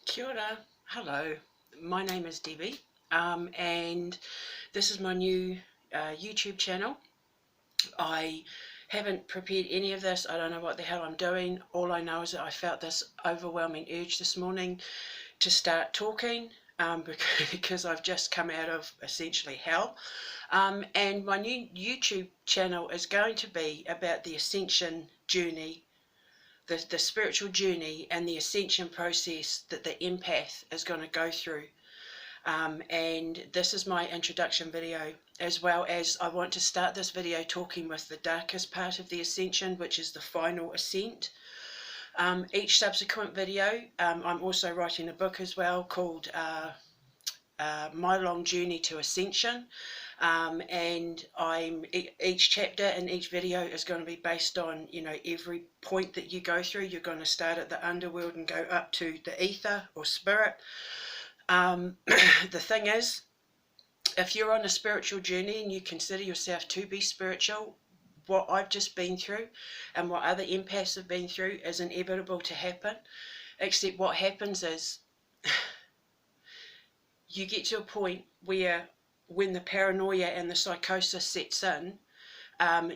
Kia ora. Hello, my name is Debbie, and this is my new YouTube channel. I haven't prepared any of this. I don't know what the hell I'm doing. All I know is that I felt this overwhelming urge this morning to start talking because I've just come out of essentially hell. And my new YouTube channel is going to be about the Ascension journey, the spiritual journey and the ascension process that the empath is going to go through. And this is my introduction video, as well as I want to start this video talking with the darkest part of the ascension, which is the final ascent. Each subsequent video, I'm also writing a book as well called My Long Journey to Ascension. And each chapter and each video is going to be based on, every point that you go through. You're going to start at the underworld and go up to the ether or spirit. The thing is, if you're on a spiritual journey and you consider yourself to be spiritual, what I've just been through and what other empaths have been through is inevitable to happen. Except what happens is you get to a point where, when the paranoia and the psychosis sets in,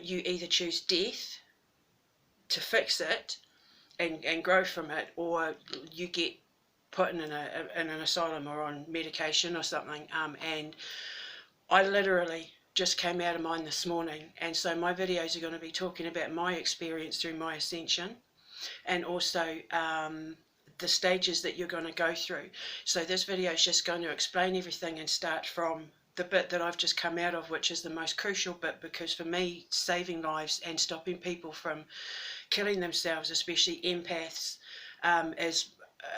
you either choose death to fix it and grow from it, or you get put in an asylum or on medication or something. And I literally just came out of mine this morning, and so my videos are going to be talking about my experience through my ascension, and also the stages that you're going to go through. So this video is just going to explain everything and start from the bit that I've just come out of, which is the most crucial bit, because for me, saving lives and stopping people from killing themselves, especially empaths, is,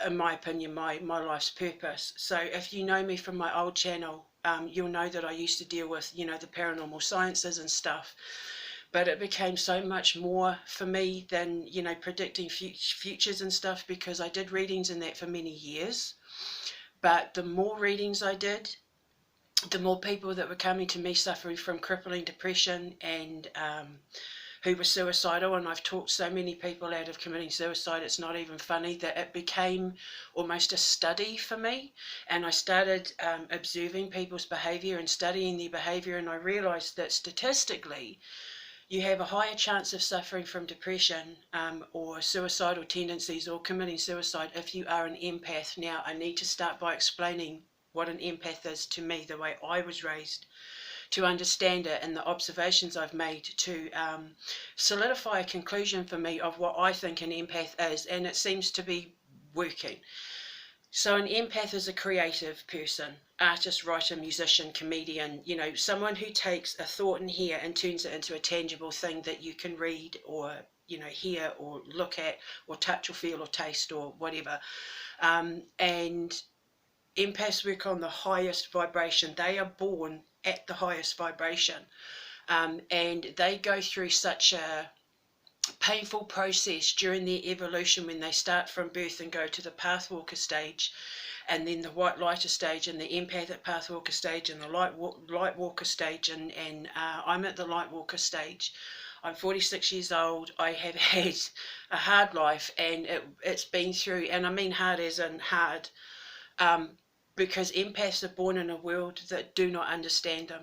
in my opinion, my life's purpose. So if you know me from my old channel, you'll know that I used to deal with, the paranormal sciences and stuff. But it became so much more for me than, predicting futures and stuff, because I did readings in that for many years. But the more readings I did, the more people that were coming to me suffering from crippling depression and who were suicidal, and I've talked so many people out of committing suicide, it's not even funny, that it became almost a study for me. And I started observing people's behaviour and studying their behaviour, and I realised that statistically you have a higher chance of suffering from depression or suicidal tendencies or committing suicide if you are an empath. Now, I need to start by explaining what an empath is to me, the way I was raised, to understand it, and the observations I've made to solidify a conclusion for me of what I think an empath is, and it seems to be working. So an empath is a creative person, artist, writer, musician, comedian, someone who takes a thought in here and turns it into a tangible thing that you can read or, hear or look at or touch or feel or taste or whatever. And empaths work on the highest vibration. They are born at the highest vibration, and they go through such a painful process during their evolution when they start from birth and go to the pathwalker stage, and then the white lighter stage, and the empathic pathwalker stage, and the light walker stage, and I'm at the light walker stage. I'm 46 years old. I have had a hard life, and it's been through, and I mean hard as in hard, because empaths are born in a world that do not understand them.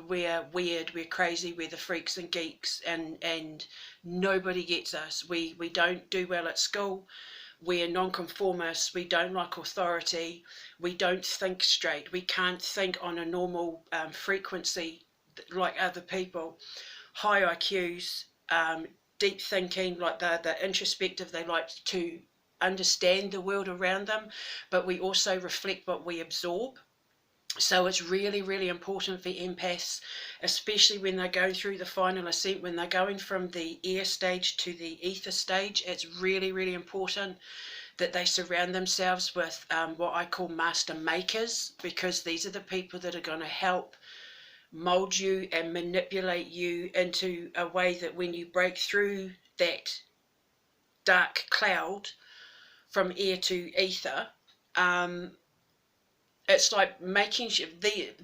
We're weird, we're crazy, we're the freaks and geeks, and nobody gets us. We don't do well at school, we're nonconformists, we don't like authority, we don't think straight, we can't think on a normal frequency like other people. High IQs, deep thinking, like the introspective, they like to understand the world around them, but we also reflect what we absorb. So it's really, really important for empaths, especially when they're going through the final ascent, when they're going from the air stage to the ether stage. It's really, really important that they surround themselves with what I call master makers, because these are the people that are going to help mold you and manipulate you into a way that when you break through that dark cloud from air to ether, it's like making sure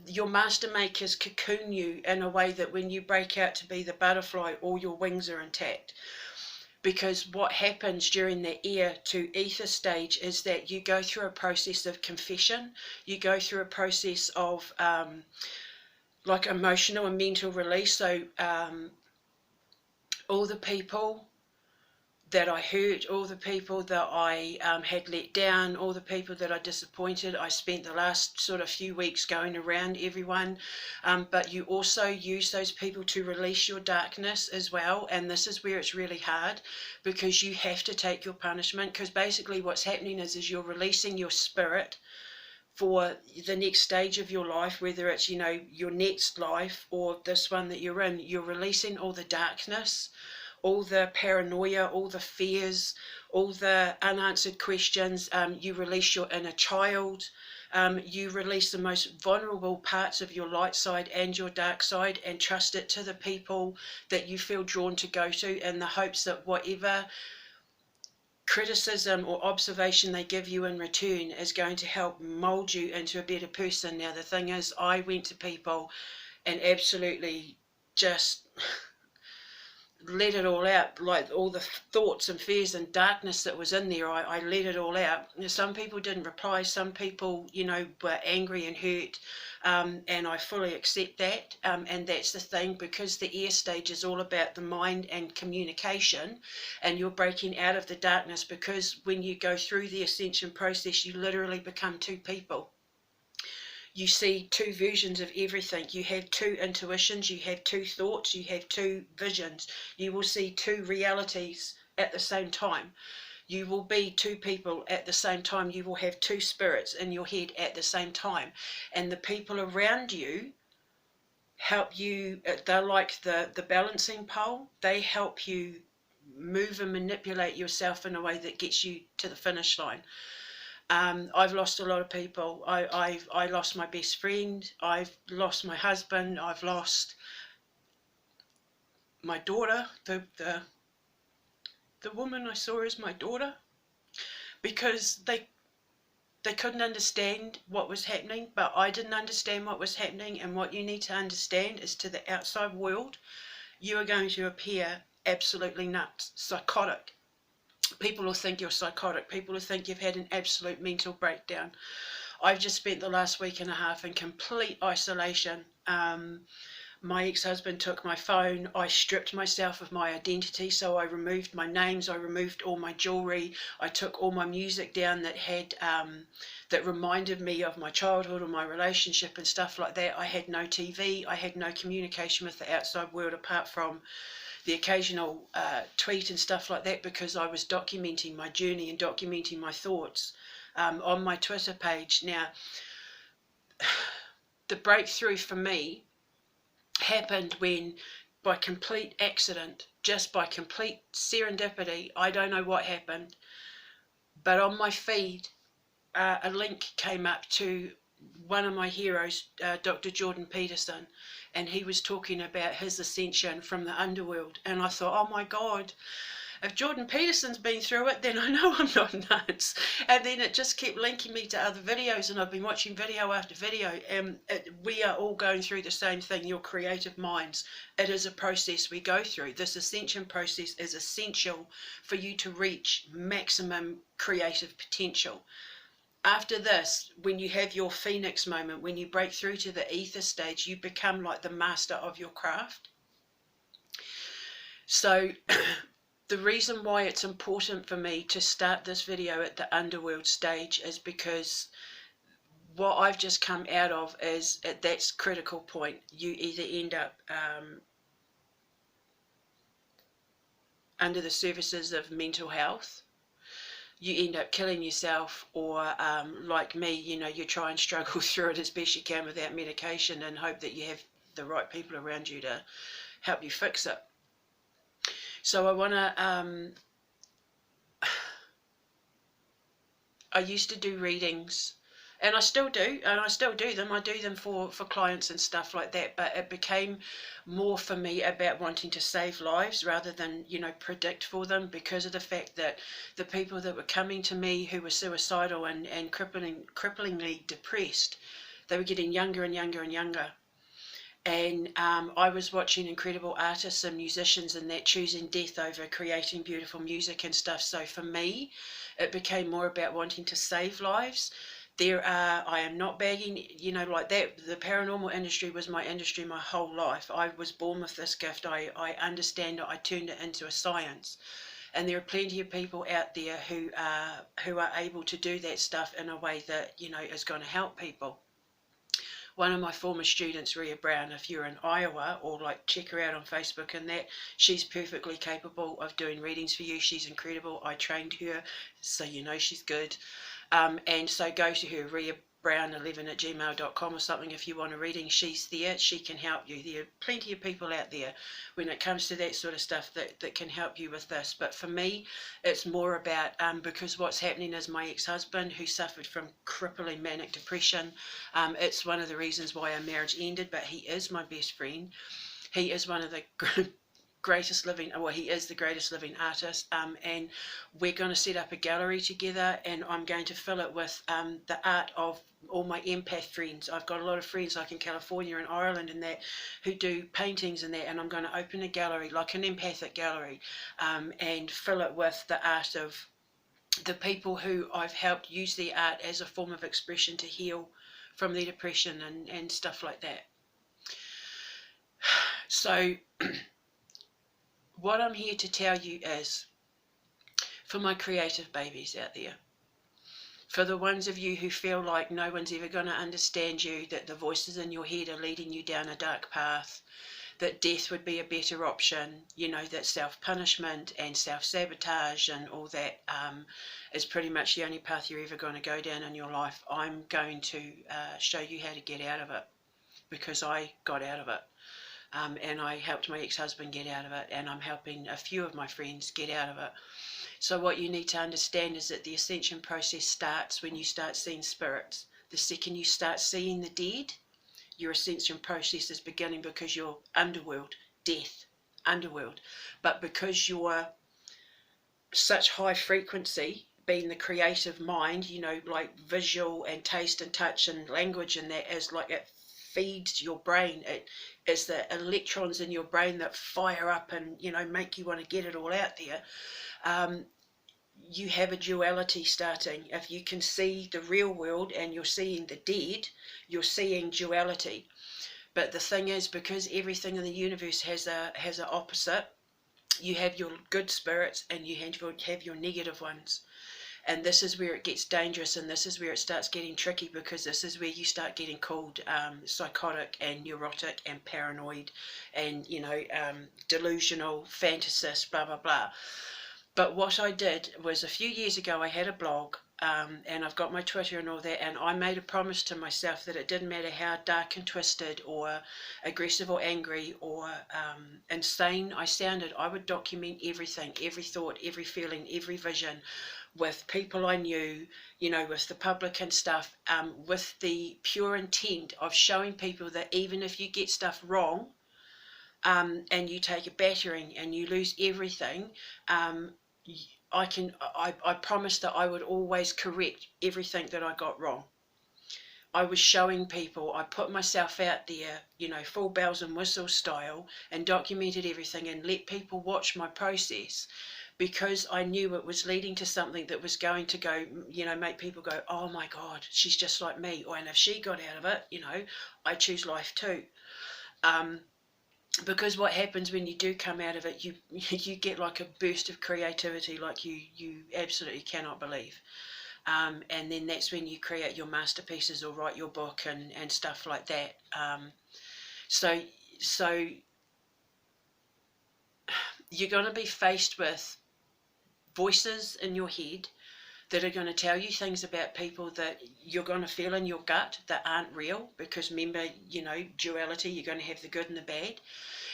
your master makers cocoon you in a way that when you break out to be the butterfly, all your wings are intact. because what happens during the air to ether stage is that you go through a process of confession, you go through a process of like emotional and mental release. So all the people that I hurt, all the people that I had let down, all the people that I disappointed, I spent the last sort of few weeks going around everyone. But you also use those people to release your darkness as well. And this is where it's really hard, because you have to take your punishment, because basically what's happening is you're releasing your spirit for the next stage of your life, whether it's, you know, your next life or this one that you're in. You're releasing all the darkness, all the paranoia, all the fears, all the unanswered questions. You release your inner child. You release the most vulnerable parts of your light side and your dark side, and trust it to the people that you feel drawn to go to, in the hopes that whatever criticism or observation they give you in return is going to help mold you into a better person. Now, the thing is, I went to people and absolutely just let it all out, like all the thoughts and fears and darkness that was in there. I let it all out. Some people didn't reply, some people, you know, were angry and hurt, and I fully accept that. And that's the thing, because the air stage is all about the mind and communication, and you're breaking out of the darkness, because when you go through the ascension process, you literally become two people. You see two versions of everything. You have two intuitions, you have two thoughts, you have two visions. You will see two realities at the same time. You will be two people at the same time. You will have two spirits in your head at the same time. And the people around you help you. They're like the balancing pole. They help you move and manipulate yourself in a way that gets you to the finish line. I've lost a lot of people. I lost my best friend. I've lost my husband. I've lost my daughter, the woman I saw as my daughter, because they couldn't understand what was happening, but I didn't understand what was happening. And what you need to understand is, to the outside world, you are going to appear absolutely nuts, psychotic. People will think you're psychotic. People will think you've had an absolute mental breakdown. I've just spent the last week and a half in complete isolation. My ex-husband took my phone. I stripped myself of my identity, so I removed my names. I removed all my jewelry. I took all my music down that had that reminded me of my childhood or my relationship and stuff like that. I had no TV. I had no communication with the outside world apart from the occasional tweet and stuff like that, because I was documenting my journey and documenting my thoughts on my Twitter page. Now, the breakthrough for me happened when, by complete accident, just by complete serendipity, I don't know what happened, but on my feed a link came up to one of my heroes, Dr. Jordan Peterson, and he was talking about his ascension from the underworld. And I thought, oh my God, if Jordan Peterson's been through it, then I know I'm not nuts. And then it just kept linking me to other videos, and I've been watching video after video. And we are all going through the same thing, your creative minds. It is a process we go through. This ascension process is essential for you to reach maximum creative potential. After this, when you have your phoenix moment, when you break through to the ether stage, you become like the master of your craft. So the reason why it's important for me to start this video at the underworld stage is because what I've just come out of is, at that critical point, you either end up under the services of mental health, you end up killing yourself, or like me, you know, you try and struggle through it as best you can without medication and hope that you have the right people around you to help you fix it. So I want to, I used to do readings, and I still do, and I still do them. I do them for clients and stuff like that, but it became more for me about wanting to save lives rather than, you know, predict for them, because of the fact that the people that were coming to me who were suicidal and cripplingly depressed, they were getting younger and younger and younger. And I was watching incredible artists and musicians and that choosing death over creating beautiful music and stuff. So for me, it became more about wanting to save lives. I am not bagging, you know, like that. The paranormal industry was my industry my whole life. I was born with this gift. I understand it. I turned it into a science. And there are plenty of people out there who are able to do that stuff in a way that, you know, is going to help people. One of my former students, Rhea Brown, if you're in Iowa, or like check her out on Facebook and that, she's perfectly capable of doing readings for you. She's incredible. I trained her, so you know she's good. And so go to her, Rhea brown11@gmail.com or something if you want a reading. She's there, she can help you. There are plenty of people out there when it comes to that sort of stuff that can help you with this. But for me, it's more about, because what's happening is my ex-husband, who suffered from crippling manic depression, it's one of the reasons why our marriage ended, but he is my best friend. He is one of the greatest living, well, he is the greatest living artist, and we're going to set up a gallery together, and I'm going to fill it with the art of all my empath friends. I've got a lot of friends like in California and Ireland and that who do paintings and that, and I'm going to open a gallery, like an empathic gallery, and fill it with the art of the people who I've helped use their art as a form of expression to heal from their depression and stuff like that. So what I'm here to tell you is, for my creative babies out there, for the ones of you who feel like no one's ever going to understand you, that the voices in your head are leading you down a dark path, that death would be a better option, you know, that self-punishment and self-sabotage and all that is pretty much the only path you're ever going to go down in your life, I'm going to show you how to get out of it, because I got out of it. And I helped my ex-husband get out of it, and I'm helping a few of my friends get out of it. So what you need to understand is that the ascension process starts when you start seeing spirits. The second you start seeing the dead, your ascension process is beginning, because you're underworld, death, underworld. But because you're such high frequency, being the creative mind, you know, like visual and taste and touch and language, and that is like it feeds your brain. It is the electrons in your brain that fire up and, you know, make you want to get it all out there. You have a duality starting. If you can see the real world and you're seeing the dead, you're seeing duality. But the thing is, because everything in the universe has an opposite, you have your good spirits and you have your negative ones. And this is where it gets dangerous, and this is where it starts getting tricky, because this is where you start getting called psychotic and neurotic and paranoid and, you know, delusional, fantasist, blah, blah, blah. But what I did was, a few years ago, I had a blog, and I've got my Twitter and all that, and I made a promise to myself that it didn't matter how dark and twisted or aggressive or angry or insane I sounded, I would document everything, every thought, every feeling, every vision, with people I knew, you know, with the public and stuff, with the pure intent of showing people that even if you get stuff wrong, and you take a battering and you lose everything, I promised that I would always correct everything that I got wrong. I was showing people, I put myself out there, you know, full bells and whistles style, and documented everything and let people watch my process, because I knew it was leading to something that was going to go, you know, make people go, oh my God, she's just like me. Or, and if she got out of it, you know, I choose life too. Because what happens when you do come out of it, you get like a burst of creativity like you absolutely cannot believe. And then that's when you create your masterpieces or write your book and stuff like that. So you're going to be faced with voices in your head that are going to tell you things about people that you're going to feel in your gut that aren't real, because remember, you know, duality, you're going to have the good and the bad.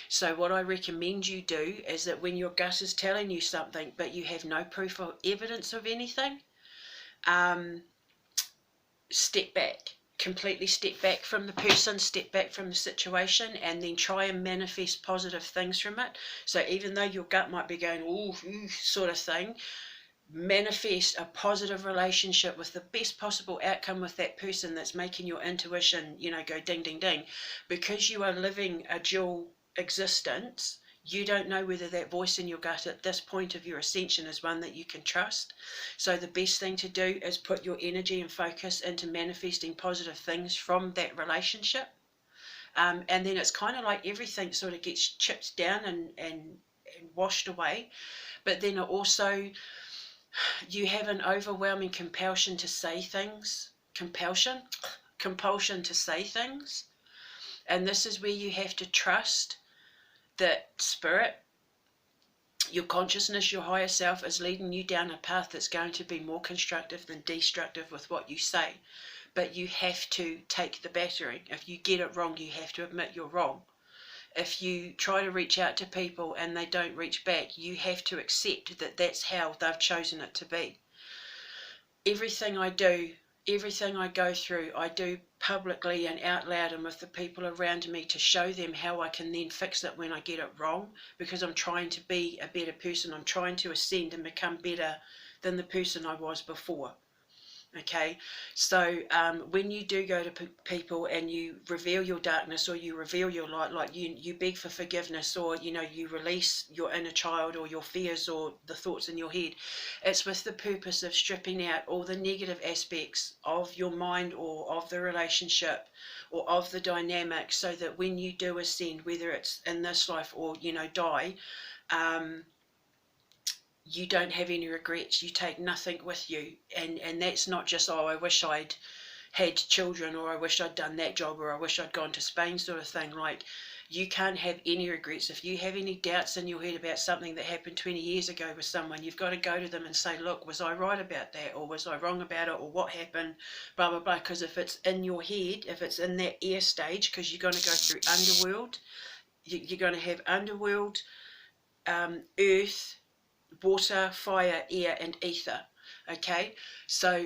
So what I recommend you do is that when your gut is telling you something but you have no proof or evidence of anything, step back. Completely step back from the person, step back from the situation, and then try and manifest positive things from it. So even though your gut might be going, ooh, sort of thing, manifest a positive relationship with the best possible outcome with that person that's making your intuition, you know, go ding, ding, ding. Because you are living a dual existence, you don't know whether that voice in your gut at this point of your ascension is one that you can trust. So the best thing to do is put your energy and focus into manifesting positive things from that relationship. And then it's kind of like everything sort of gets chipped down and washed away. But then it also, you have an overwhelming compulsion to say things. Compulsion to say things. And this is where you have to trust that spirit, your consciousness, your higher self is leading you down a path that's going to be more constructive than destructive with what you say. But you have to take the battering. If you get it wrong, you have to admit you're wrong. If you try to reach out to people and they don't reach back, you have to accept that that's how they've chosen it to be. Everything I do, everything I go through, I do publicly and out loud and with the people around me to show them how I can then fix it when I get it wrong, because I'm trying to be a better person. I'm trying to ascend and become better than the person I was before. Okay, so when you do go to people and you reveal your darkness or you reveal your light, like you beg for forgiveness, or you know, you release your inner child or your fears or the thoughts in your head, it's with the purpose of stripping out all the negative aspects of your mind or of the relationship or of the dynamic, so that when you do ascend, whether it's in this life or, you know, die, you don't have any regrets. You take nothing with you, and that's not just, oh, I wish I'd had children, or I wish I'd done that job, or I wish I'd gone to Spain, sort of thing. Like, you can't have any regrets. If you have any doubts in your head about something that happened 20 years ago with someone, you've got to go to them and say, look, was I right about that, or was I wrong about it, or what happened, blah blah blah. Because if it's in your head, if it's in that air stage, because you're going to go through underworld, you're going to have underworld, earth, water, fire, air, and ether. Okay, so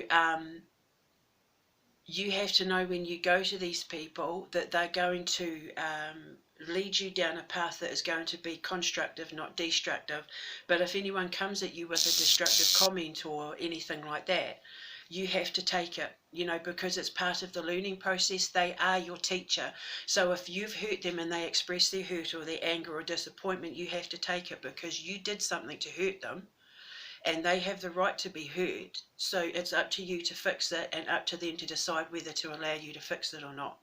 you have to know when you go to these people that they're going to lead you down a path that is going to be constructive, not destructive. But if anyone comes at you with a destructive comment or anything like that, you have to take it, you know, because it's part of the learning process. They are your teacher. So if you've hurt them and they express their hurt or their anger or disappointment, you have to take it because you did something to hurt them, and they have the right to be heard. So it's up to you to fix it and up to them to decide whether to allow you to fix it or not.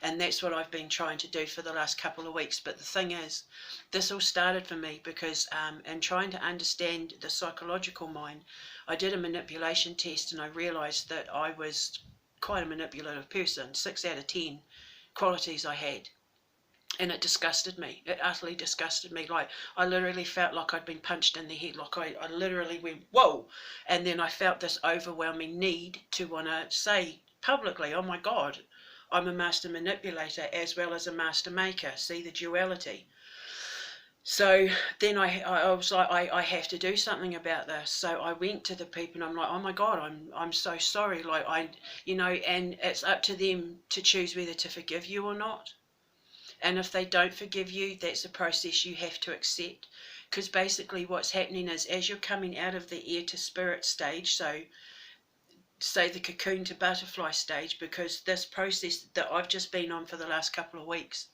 And that's what I've been trying to do for the last couple of weeks. But the thing is, this all started for me because in trying to understand the psychological mind, I did a manipulation test and I realised that I was quite a manipulative person. 6 out of 10 qualities I had. And it disgusted me. It utterly disgusted me. Like, I literally felt like I'd been punched in the head. Like, I literally went, whoa! And then I felt this overwhelming need to want to say publicly, oh my God, I'm a master manipulator as well as a master maker. See the duality. So then I was like, I have to do something about this. So I went to the people and I'm like, oh my God, I'm so sorry. Like, you know, and it's up to them to choose whether to forgive you or not. And if they don't forgive you, that's a process you have to accept. Because basically what's happening is, as you're coming out of the air to spirit stage, so say the cocoon to butterfly stage, because this process that I've just been on for the last couple of weeks,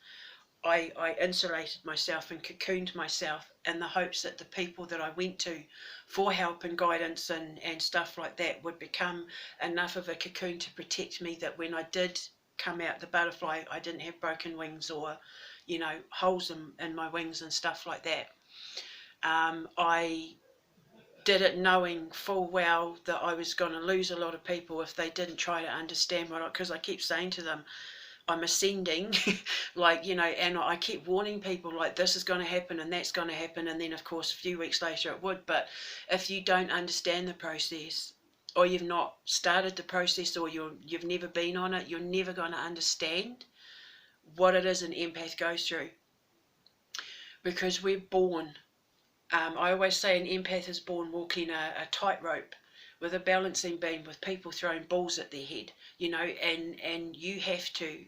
I insulated myself and cocooned myself in the hopes that the people that I went to for help and guidance and stuff like that would become enough of a cocoon to protect me, that when I did come out the butterfly, I didn't have broken wings or, you know, holes in my wings and stuff like that. I did it knowing full well that I was going to lose a lot of people if they didn't try to understand what, because I keep saying to them, I'm ascending, like, you know, and I keep warning people, like, this is going to happen and that's going to happen, and then of course a few weeks later it would. But if you don't understand the process, or you've not started the process, or you've never been on it, you're never going to understand what it is an empath goes through. Because we're born, I always say an empath is born walking a tightrope with a balancing beam with people throwing balls at their head, you know, and you have to,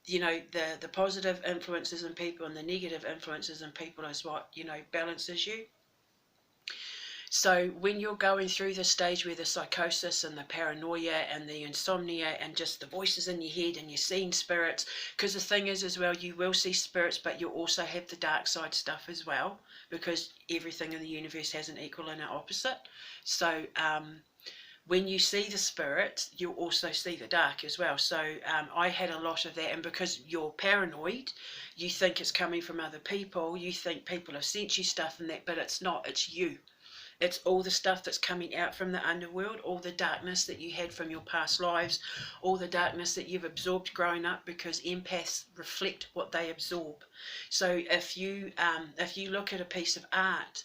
you know, the positive influences in people and the negative influences in people is what, you know, balances you. So when you're going through the stage where the psychosis and the paranoia and the insomnia and just the voices in your head and you're seeing spirits, because the thing is as well, you will see spirits, but you'll also have the dark side stuff as well, because everything in the universe has an equal and an opposite. So when you see the spirit, you'll also see the dark as well. So I had a lot of that, and because you're paranoid, you think it's coming from other people, you think people have sent you stuff and that, but it's not, it's you. It's all the stuff that's coming out from the underworld, all the darkness that you had from your past lives, all the darkness that you've absorbed growing up, because empaths reflect what they absorb. So if you look at a piece of art,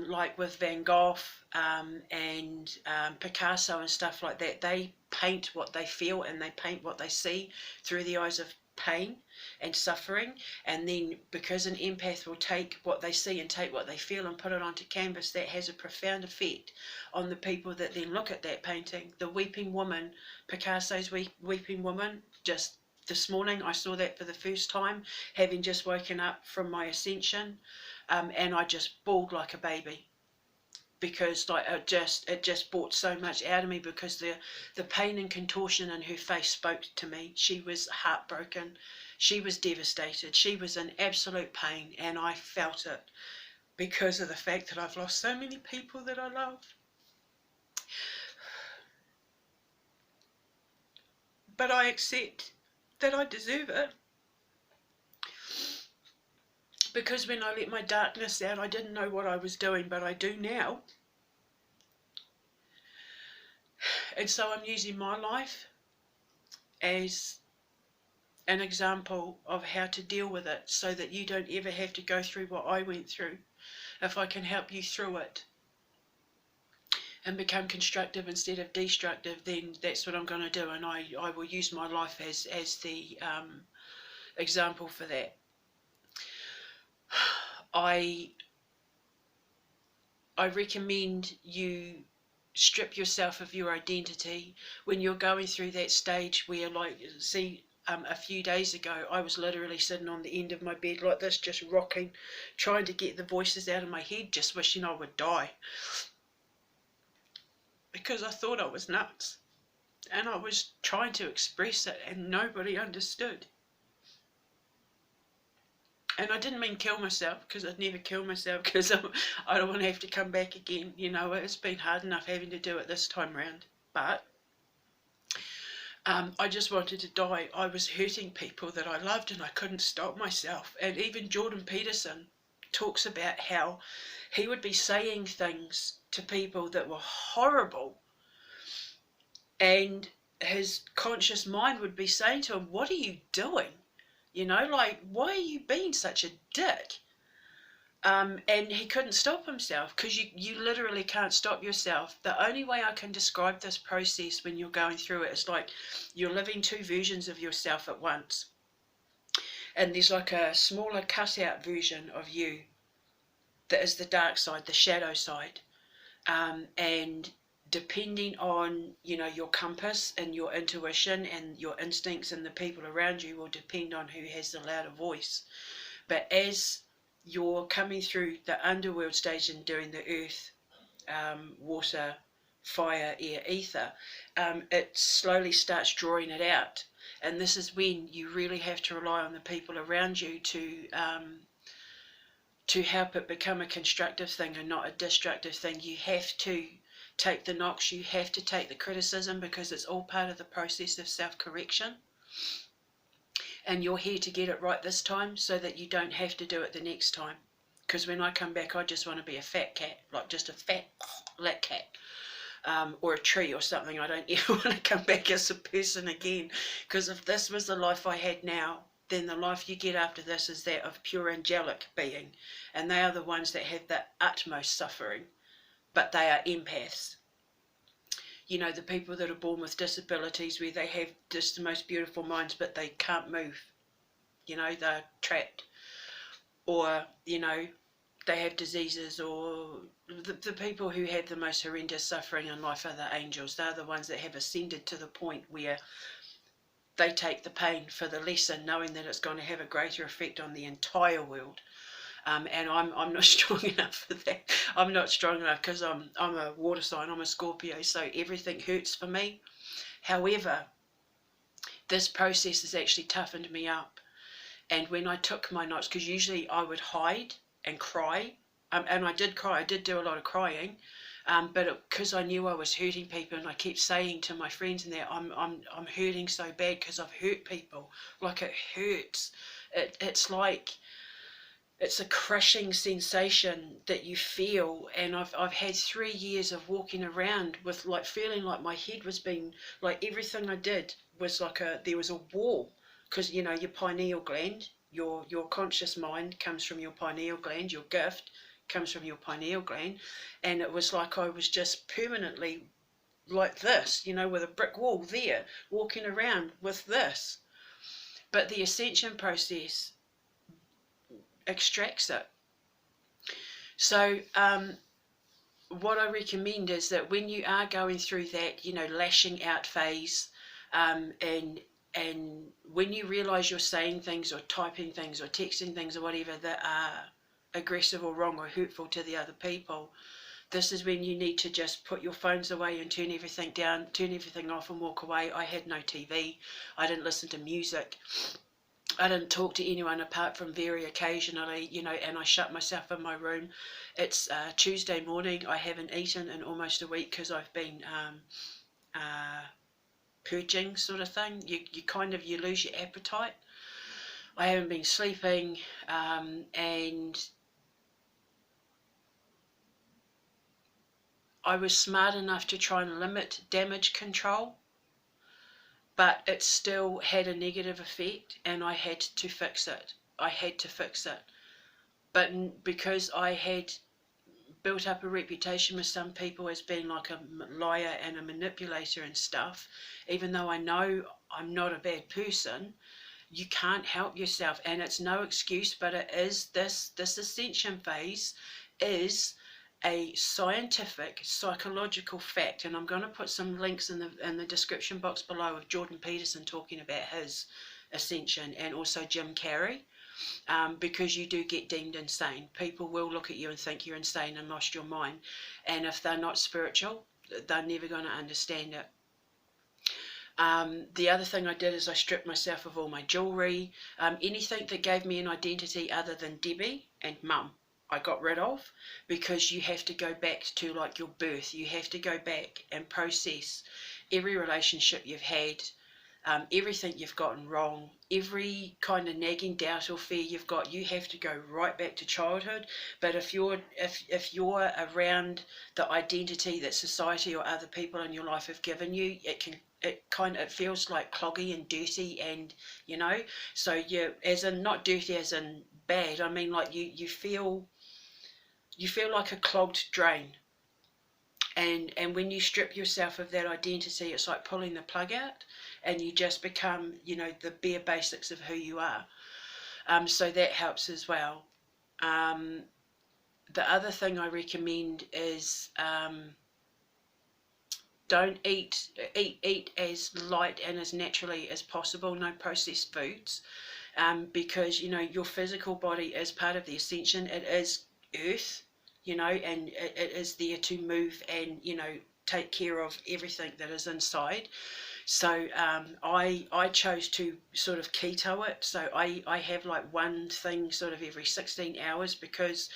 like with Van Gogh and Picasso and stuff like that, they paint what they feel and they paint what they see through the eyes of pain and suffering. And then because an empath will take what they see and take what they feel and put it onto canvas, that has a profound effect on the people that then look at that painting. The Weeping Woman, Picasso's Weeping Woman, just this morning I saw that for the first time, having just woken up from my Ascension, and I just bawled like a baby, because like it just brought so much out of me, because the pain and contortion in her face spoke to me. She was heartbroken, she was devastated, she was in absolute pain, and I felt it because of the fact that I've lost so many people that I love. But I accept that I deserve it, because when I let my darkness out, I didn't know what I was doing, but I do now. And so I'm using my life as an example of how to deal with it, so that you don't ever have to go through what I went through. If I can help you through it and become constructive instead of destructive, then that's what I'm going to do, and I will use my life as the example for that. I recommend you strip yourself of your identity when you're going through that stage where, like, see, a few days ago I was literally sitting on the end of my bed like this, just rocking, trying to get the voices out of my head, just wishing I would die, because I thought I was nuts, and I was trying to express it and nobody understood. And I didn't mean kill myself, because I'd never kill myself, because I don't want to have to come back again. You know, it's been hard enough having to do it this time round. But I just wanted to die. I was hurting people that I loved and I couldn't stop myself. And even Jordan Peterson talks about how he would be saying things to people that were horrible, and his conscious mind would be saying to him, what are you doing? You know, like, why are you being such a dick? And he couldn't stop himself, because you literally can't stop yourself. The only way I can describe this process when you're going through it is like you're living two versions of yourself at once. And there's like a smaller cut-out version of you that is the dark side, the shadow side. And depending on, you know, your compass and your intuition and your instincts and the people around you will depend on who has the louder voice. But as you're coming through the underworld stage and doing the earth, water, fire, air, ether, it slowly starts drawing it out. And this is when you really have to rely on the people around you to help it become a constructive thing and not a destructive thing. You have to take the knocks, you have to take the criticism, because it's all part of the process of self-correction. And you're here to get it right this time, so that you don't have to do it the next time. Because when I come back, I just want to be a fat cat, like just a fat cat, or a tree or something. I don't ever want to come back as a person again, because if this was the life I had now, then the life you get after this is that of pure angelic being, and they are the ones that have the utmost suffering, but they are empaths. You know, the people that are born with disabilities, where they have just the most beautiful minds, but they can't move. You know, they're trapped. Or, you know, they have diseases, or the people who have the most horrendous suffering in life are the angels. They're the ones that have ascended to the point where they take the pain for the lesson, knowing that it's going to have a greater effect on the entire world. And I'm not strong enough for that. I'm not strong enough because I'm a water sign, I'm a Scorpio, so everything hurts for me. However, this process has actually toughened me up. And when I took my notes, because usually I would hide and cry, and I did cry, I did do a lot of crying, but because I knew I was hurting people, and I kept saying to my friends in there, I'm hurting so bad because I've hurt people. Like, it hurts. It's like, it's a crushing sensation that you feel, and I've had 3 years of walking around with like feeling like my head was being, like everything I did was like there was a wall, because you know your pineal gland, your conscious mind comes from your pineal gland, your gift comes from your pineal gland, and it was like I was just permanently like this, you know, with a brick wall there, walking around with this. But the ascension process extracts it. So what I recommend is that when you are going through that, you know, lashing out phase, and when you realise you're saying things or typing things or texting things or whatever that are aggressive or wrong or hurtful to the other people, this is when you need to just put your phones away and turn everything down, turn everything off and walk away. I had no TV. I didn't listen to music. I didn't talk to anyone apart from very occasionally, you know, and I shut myself in my room. It's Tuesday morning. I haven't eaten in almost a week because I've been purging, sort of thing. You kind of, you lose your appetite. I haven't been sleeping, and I was smart enough to try and limit damage control, but it still had a negative effect, and I had to fix it. I had to fix it. But because I had built up a reputation with some people as being like a liar and a manipulator and stuff, even though I know I'm not a bad person, you can't help yourself, and it's no excuse, but it is this ascension phase is a scientific psychological fact, and I'm going to put some links in the description box below of Jordan Peterson talking about his ascension, and also Jim Carrey. Because you do get deemed insane. People will look at you and think you're insane and lost your mind, and if they're not spiritual, they're never going to understand it. The other thing I did is I stripped myself of all my jewellery, anything that gave me an identity other than Debbie and Mum. I got rid of, because you have to go back to like your birth. You have to go back and process every relationship you've had, everything you've gotten wrong, every kind of nagging doubt or fear you've got. You have to go right back to childhood. But if you're around the identity that society or other people in your life have given you, it feels like cloggy and dirty, and you know, so you, as in not dirty as in bad, I mean like you feel like a clogged drain. And when you strip yourself of that identity, it's like pulling the plug out, and you just become, you know, the bare basics of who you are. So that helps as well. The other thing I recommend is don't eat as light and as naturally as possible. No processed foods, because you know your physical body is part of the ascension. It is earth, you know, and it is there to move and, you know, take care of everything that is inside. So I chose to sort of keto it. So I have like one thing sort of every 16 hours, because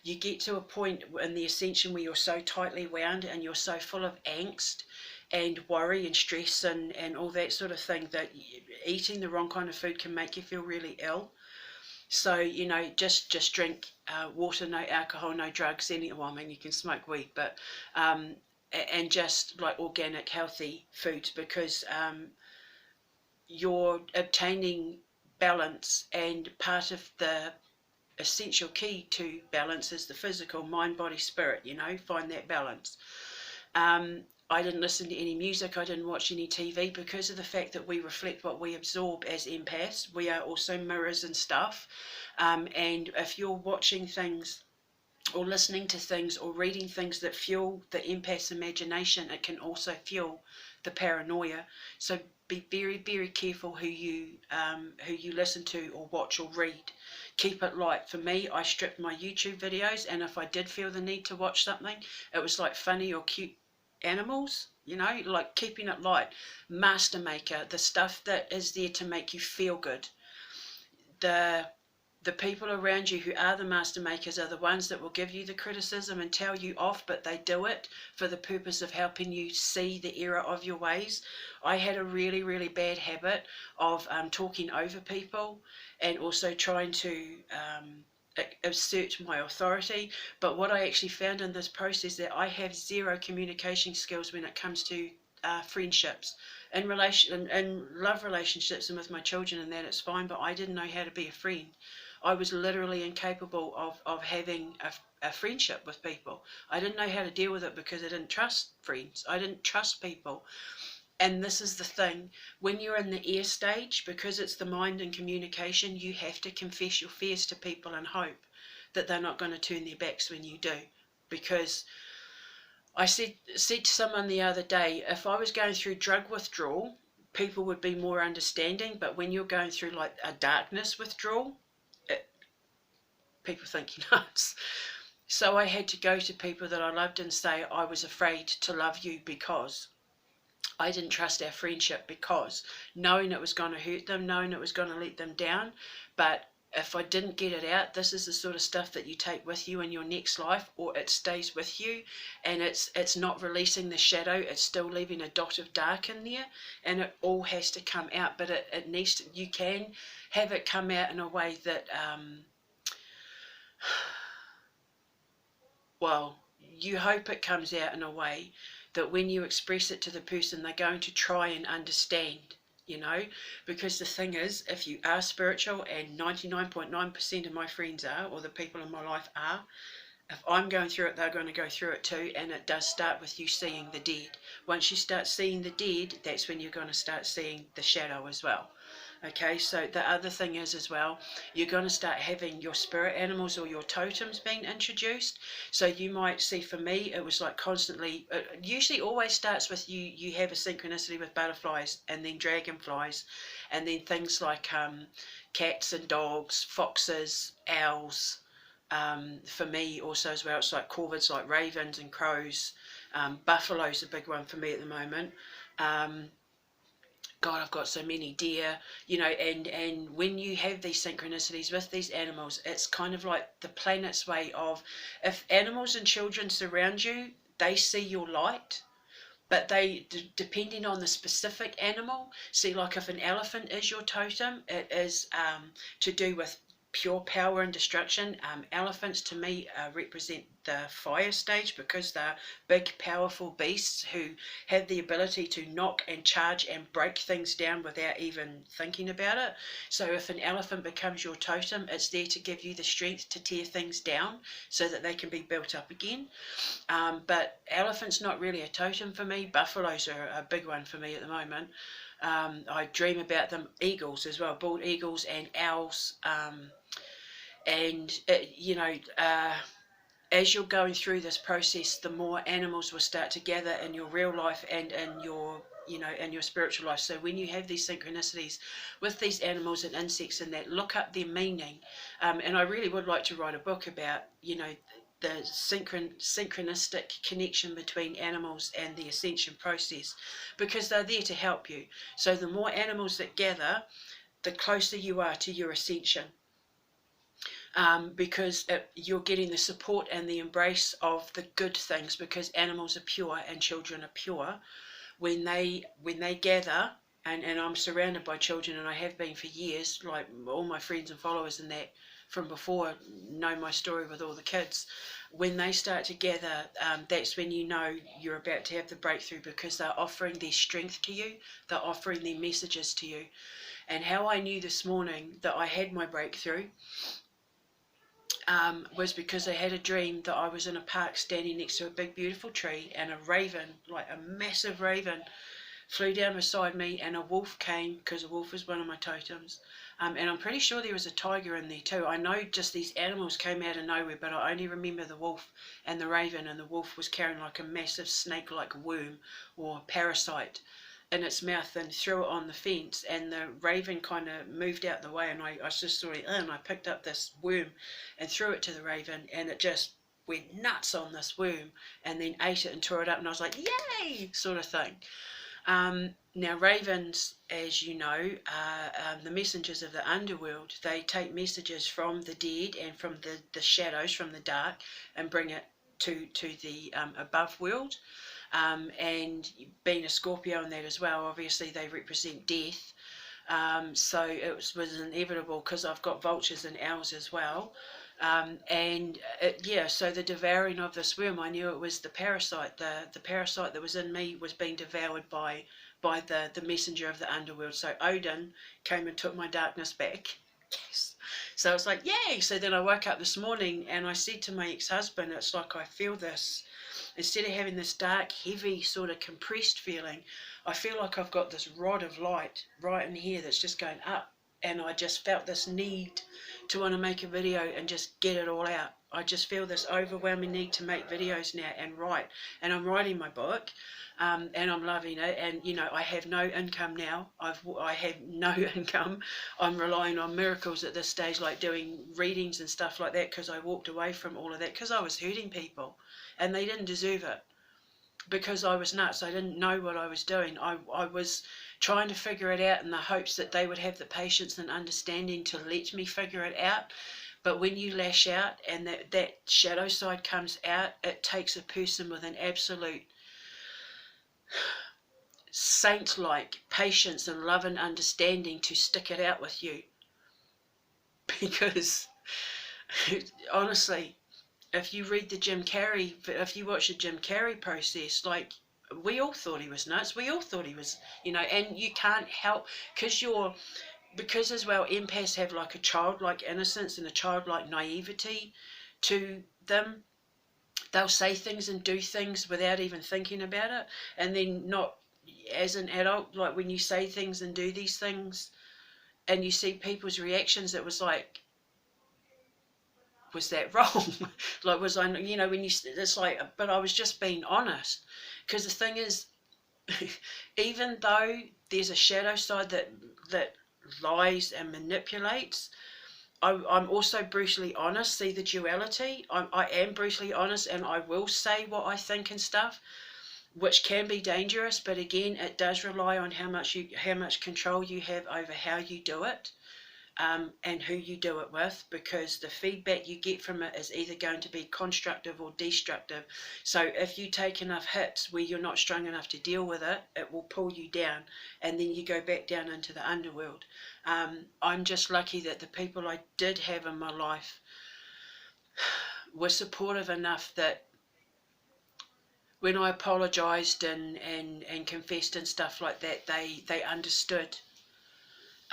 you get to a point in the ascension where you're so tightly wound and you're so full of angst and worry and stress and all that sort of thing, that eating the wrong kind of food can make you feel really ill. So, you know, just drink water, no alcohol, no drugs, well, I mean, you can smoke weed, but, and just like organic, healthy foods, because you're obtaining balance, and part of the essential key to balance is the physical, mind, body, spirit, you know, find that balance. I didn't listen to any music, I didn't watch any TV, because of the fact that we reflect what we absorb as empaths. We are also mirrors and stuff, and if you're watching things or listening to things or reading things that fuel the empath's imagination, it can also fuel the paranoia. So be very, very careful who you listen to or watch or read. Keep it light. For me, I stripped my YouTube videos, and if I did feel the need to watch something, it was like funny or cute animals, you know, like keeping it light. Master Maker, the stuff that is there to make you feel good. The people around you who are the master makers are the ones that will give you the criticism and tell you off, but they do it for the purpose of helping you see the error of your ways. I had a really, really bad habit of talking over people and also trying to assert my authority. But what I actually found in this process, that I have zero communication skills when it comes to friendships, in love relationships, and with my children, and that it's fine, but I didn't know how to be a friend. I was literally incapable of having a friendship with people. I didn't know how to deal with it because I didn't trust friends. I didn't trust people. And this is the thing, when you're in the air stage, because it's the mind and communication, you have to confess your fears to people and hope that they're not going to turn their backs when you do. Because I said to someone the other day, if I was going through drug withdrawal, people would be more understanding, but when you're going through like a darkness withdrawal, people think you're nuts. So I had to go to people that I loved and say I was afraid to love you because I didn't trust our friendship, because knowing it was going to hurt them, knowing it was going to let them down. But if I didn't get it out, this is the sort of stuff that you take with you in your next life, or it stays with you, and it's not releasing the shadow, it's still leaving a dot of dark in there, and it all has to come out. But it needs to, you can have it come out in a way that well, you hope it comes out in a way that when you express it to the person, they're going to try and understand, you know, because the thing is, if you are spiritual, and 99.9% of my friends are, or the people in my life are, if I'm going through it, they're going to go through it too, and it does start with you seeing the dead. Once you start seeing the dead, that's when you're going to start seeing the shadow as well. Okay, so the other thing is as well, you're going to start having your spirit animals or your totems being introduced. So you might see, for me, it was like constantly, it usually always starts with you have a synchronicity with butterflies, and then dragonflies, and then things like cats and dogs, foxes, owls. For me also as well, it's like corvids, like ravens and crows. Buffalo's a big one for me at the moment. God, I've got so many deer, you know, and when you have these synchronicities with these animals, it's kind of like the planet's way of, if animals and children surround you, they see your light, but they, depending on the specific animal, see, like if an elephant is your totem, it is to do with pure power and destruction. Elephants to me represent the fire stage, because they're big, powerful beasts who have the ability to knock and charge and break things down without even thinking about it. So if an elephant becomes your totem, it's there to give you the strength to tear things down so that they can be built up again. But elephant's not really a totem for me. Buffaloes are a big one for me at the moment. I dream about them. Eagles as well, bald eagles and owls. And you know, as you're going through this process, the more animals will start to gather in your real life and in your, you know, in your spiritual life. So when you have these synchronicities with these animals and insects and that, look up their meaning. And I really would like to write a book about, you know, the synchronistic connection between animals and the ascension process, because they're there to help you. So the more animals that gather, the closer you are to your ascension. Because you're getting the support and the embrace of the good things, because animals are pure and children are pure. When they gather, and I'm surrounded by children, and I have been for years, like all my friends and followers and that from before know my story with all the kids. When they start to gather, that's when you know you're about to have the breakthrough, because they're offering their strength to you, they're offering their messages to you. And how I knew this morning that I had my breakthrough was because I had a dream that I was in a park standing next to a big beautiful tree, and a raven, like a massive raven, flew down beside me, and a wolf came, because a wolf is one of my totems. And I'm pretty sure there was a tiger in there too. I know just these animals came out of nowhere, but I only remember the wolf and the raven, and the wolf was carrying like a massive snake-like worm or parasite in its mouth, and threw it on the fence, and the raven kind of moved out the way, and I just saw it, and I picked up this worm and threw it to the raven, and it just went nuts on this worm and then ate it and tore it up, and I was like, yay, sort of thing. Now ravens, as you know, are the messengers of the underworld. They take messages from the dead and from the shadows, from the dark, and bring it to the above world. And being a Scorpio in that as well, obviously they represent death. So it was inevitable, because I've got vultures and owls as well. So the devouring of this worm, I knew it was the parasite. The parasite that was in me was being devoured by the messenger of the underworld. So Odin came and took my darkness back. Yes. So it's like, yay! So then I woke up this morning and I said to my ex-husband, it's like I feel this, instead of having this dark, heavy, sort of compressed feeling, I feel like I've got this rod of light right in here that's just going up, and I just felt this need to want to make a video and just get it all out. I just feel this overwhelming need to make videos now and write, and I'm writing my book, and I'm loving it. And you know, I have no income now. I have no income. I'm relying on miracles at this stage, like doing readings and stuff like that, because I walked away from all of that because I was hurting people, and they didn't deserve it, because I was nuts. I didn't know what I was doing. I was trying to figure it out in the hopes that they would have the patience and understanding to let me figure it out. But when you lash out and that shadow side comes out, it takes a person with an absolute saint-like patience and love and understanding to stick it out with you. Because honestly, if you read if you watch the Jim Carrey process, like, we all thought he was nuts. We all thought he was, and you can't help, because as well, empaths have like a childlike innocence and a childlike naivety to them. They'll say things and do things without even thinking about it, and then not as an adult, like when you say things and do these things and you see people's reactions, it was like, was that wrong? Like, was I, when it's like, but I was just being honest. Because the thing is, even though there's a shadow side that lies and manipulates, I'm also brutally honest. See the duality? I am brutally honest, and I will say what I think and stuff, which can be dangerous, but again, it does rely on how much control you have over how you do it. And who you do it with, because the feedback you get from it is either going to be constructive or destructive. So if you take enough hits where you're not strong enough to deal with it, it will pull you down, and then you go back down into the underworld. I'm just lucky that the people I did have in my life were supportive enough that when I apologised and confessed and stuff like that, they understood.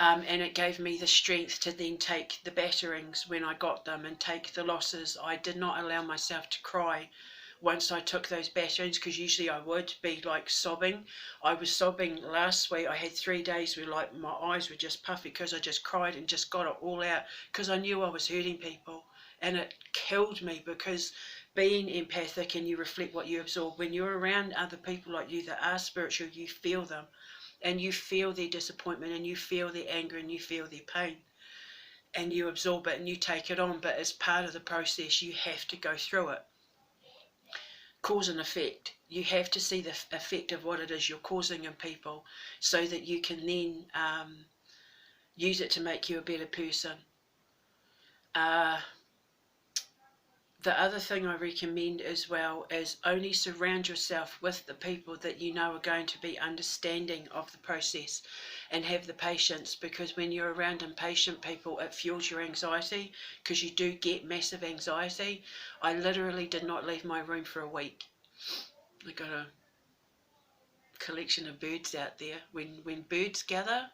And it gave me the strength to then take the batterings when I got them and take the losses. I did not allow myself to cry once I took those batterings, because usually I would be like sobbing. I was sobbing last week. I had 3 days where like my eyes were just puffy because I just cried and just got it all out, because I knew I was hurting people, and it killed me, because being empathic and you reflect what you absorb, when you're around other people like you that are spiritual, you feel them. And you feel their disappointment, and you feel their anger, and you feel their pain, and you absorb it and you take it on. But as part of the process, you have to go through it. Cause and effect. You have to see the effect of what it is you're causing in people, so that you can then use it to make you a better person. The other thing I recommend as well is only surround yourself with the people that you know are going to be understanding of the process and have the patience, because when you're around impatient people, it fuels your anxiety, because you do get massive anxiety. I literally did not leave my room for a week. I got a collection of birds out there. When birds gather,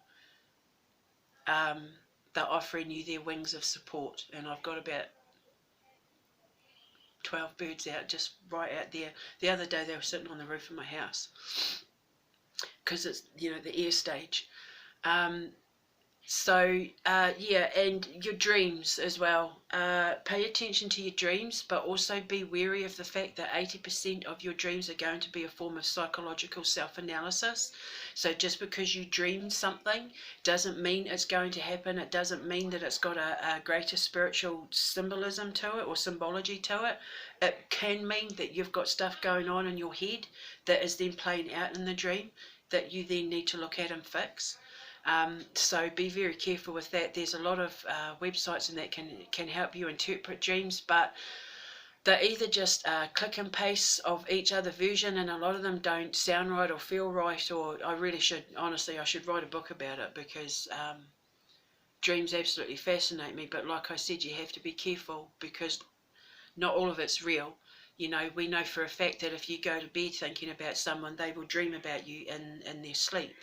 they're offering you their wings of support, and I've got about 12 birds out, just right out there. The other day they were sitting on the roof of my house. because it's, you know, the air stage. Yeah, and your dreams as well. Pay attention to your dreams, but also be wary of the fact that 80% of your dreams are going to be a form of psychological self-analysis. So just because you dreamed something doesn't mean it's going to happen. It doesn't mean that it's got a greater spiritual symbolism to it or symbology to it. It can mean that you've got stuff going on in your head that is then playing out in the dream that you then need to look at and fix. So be very careful with that. There's a lot of websites and that can help you interpret dreams, but they're either just click and paste of each other version, and a lot of them don't sound right or feel right, or I really should, honestly, I should write a book about it, because dreams absolutely fascinate me. But like I said, you have to be careful, because not all of it's real. You know, we know for a fact that if you go to bed thinking about someone, they will dream about you in their sleep.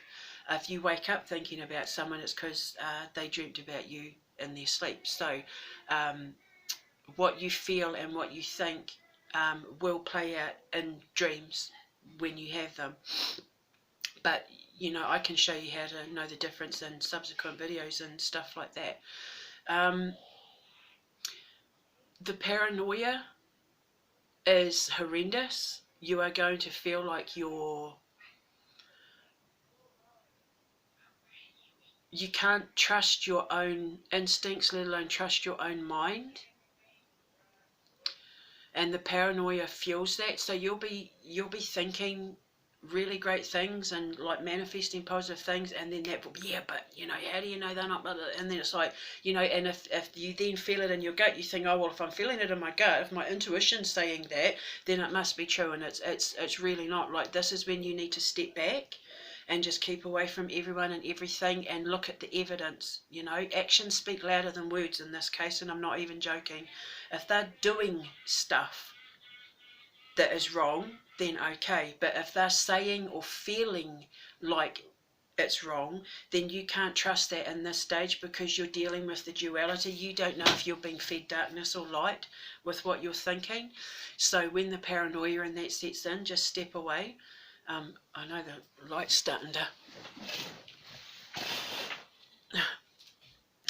If you wake up thinking about someone, it's because they dreamt about you in their sleep. So what you feel and what you think will play out in dreams when you have them. But, you know, I can show you how to know the difference in subsequent videos and stuff like that. The paranoia is horrendous. You are going to feel like you can't trust your own instincts, let alone trust your own mind. And the paranoia fuels that. So you'll be thinking really great things and like manifesting positive things, and then that will be, yeah, but you know, how do you know they're not? And then it's like, you know, and if you then feel it in your gut, you think, oh well, if I'm feeling it in my gut, if my intuition's saying that, then it must be true. And it's really not. Like, this is when you need to step back and just keep away from everyone and everything and look at the evidence. You know, actions speak louder than words in this case, and I'm not even joking. If they're doing stuff that is wrong, then okay. But if they're saying or feeling like it's wrong, then you can't trust that in this stage, because you're dealing with the duality. You don't know if you're being fed darkness or light with what you're thinking. So when the paranoia and that sets in, just step away. I know the light's starting to...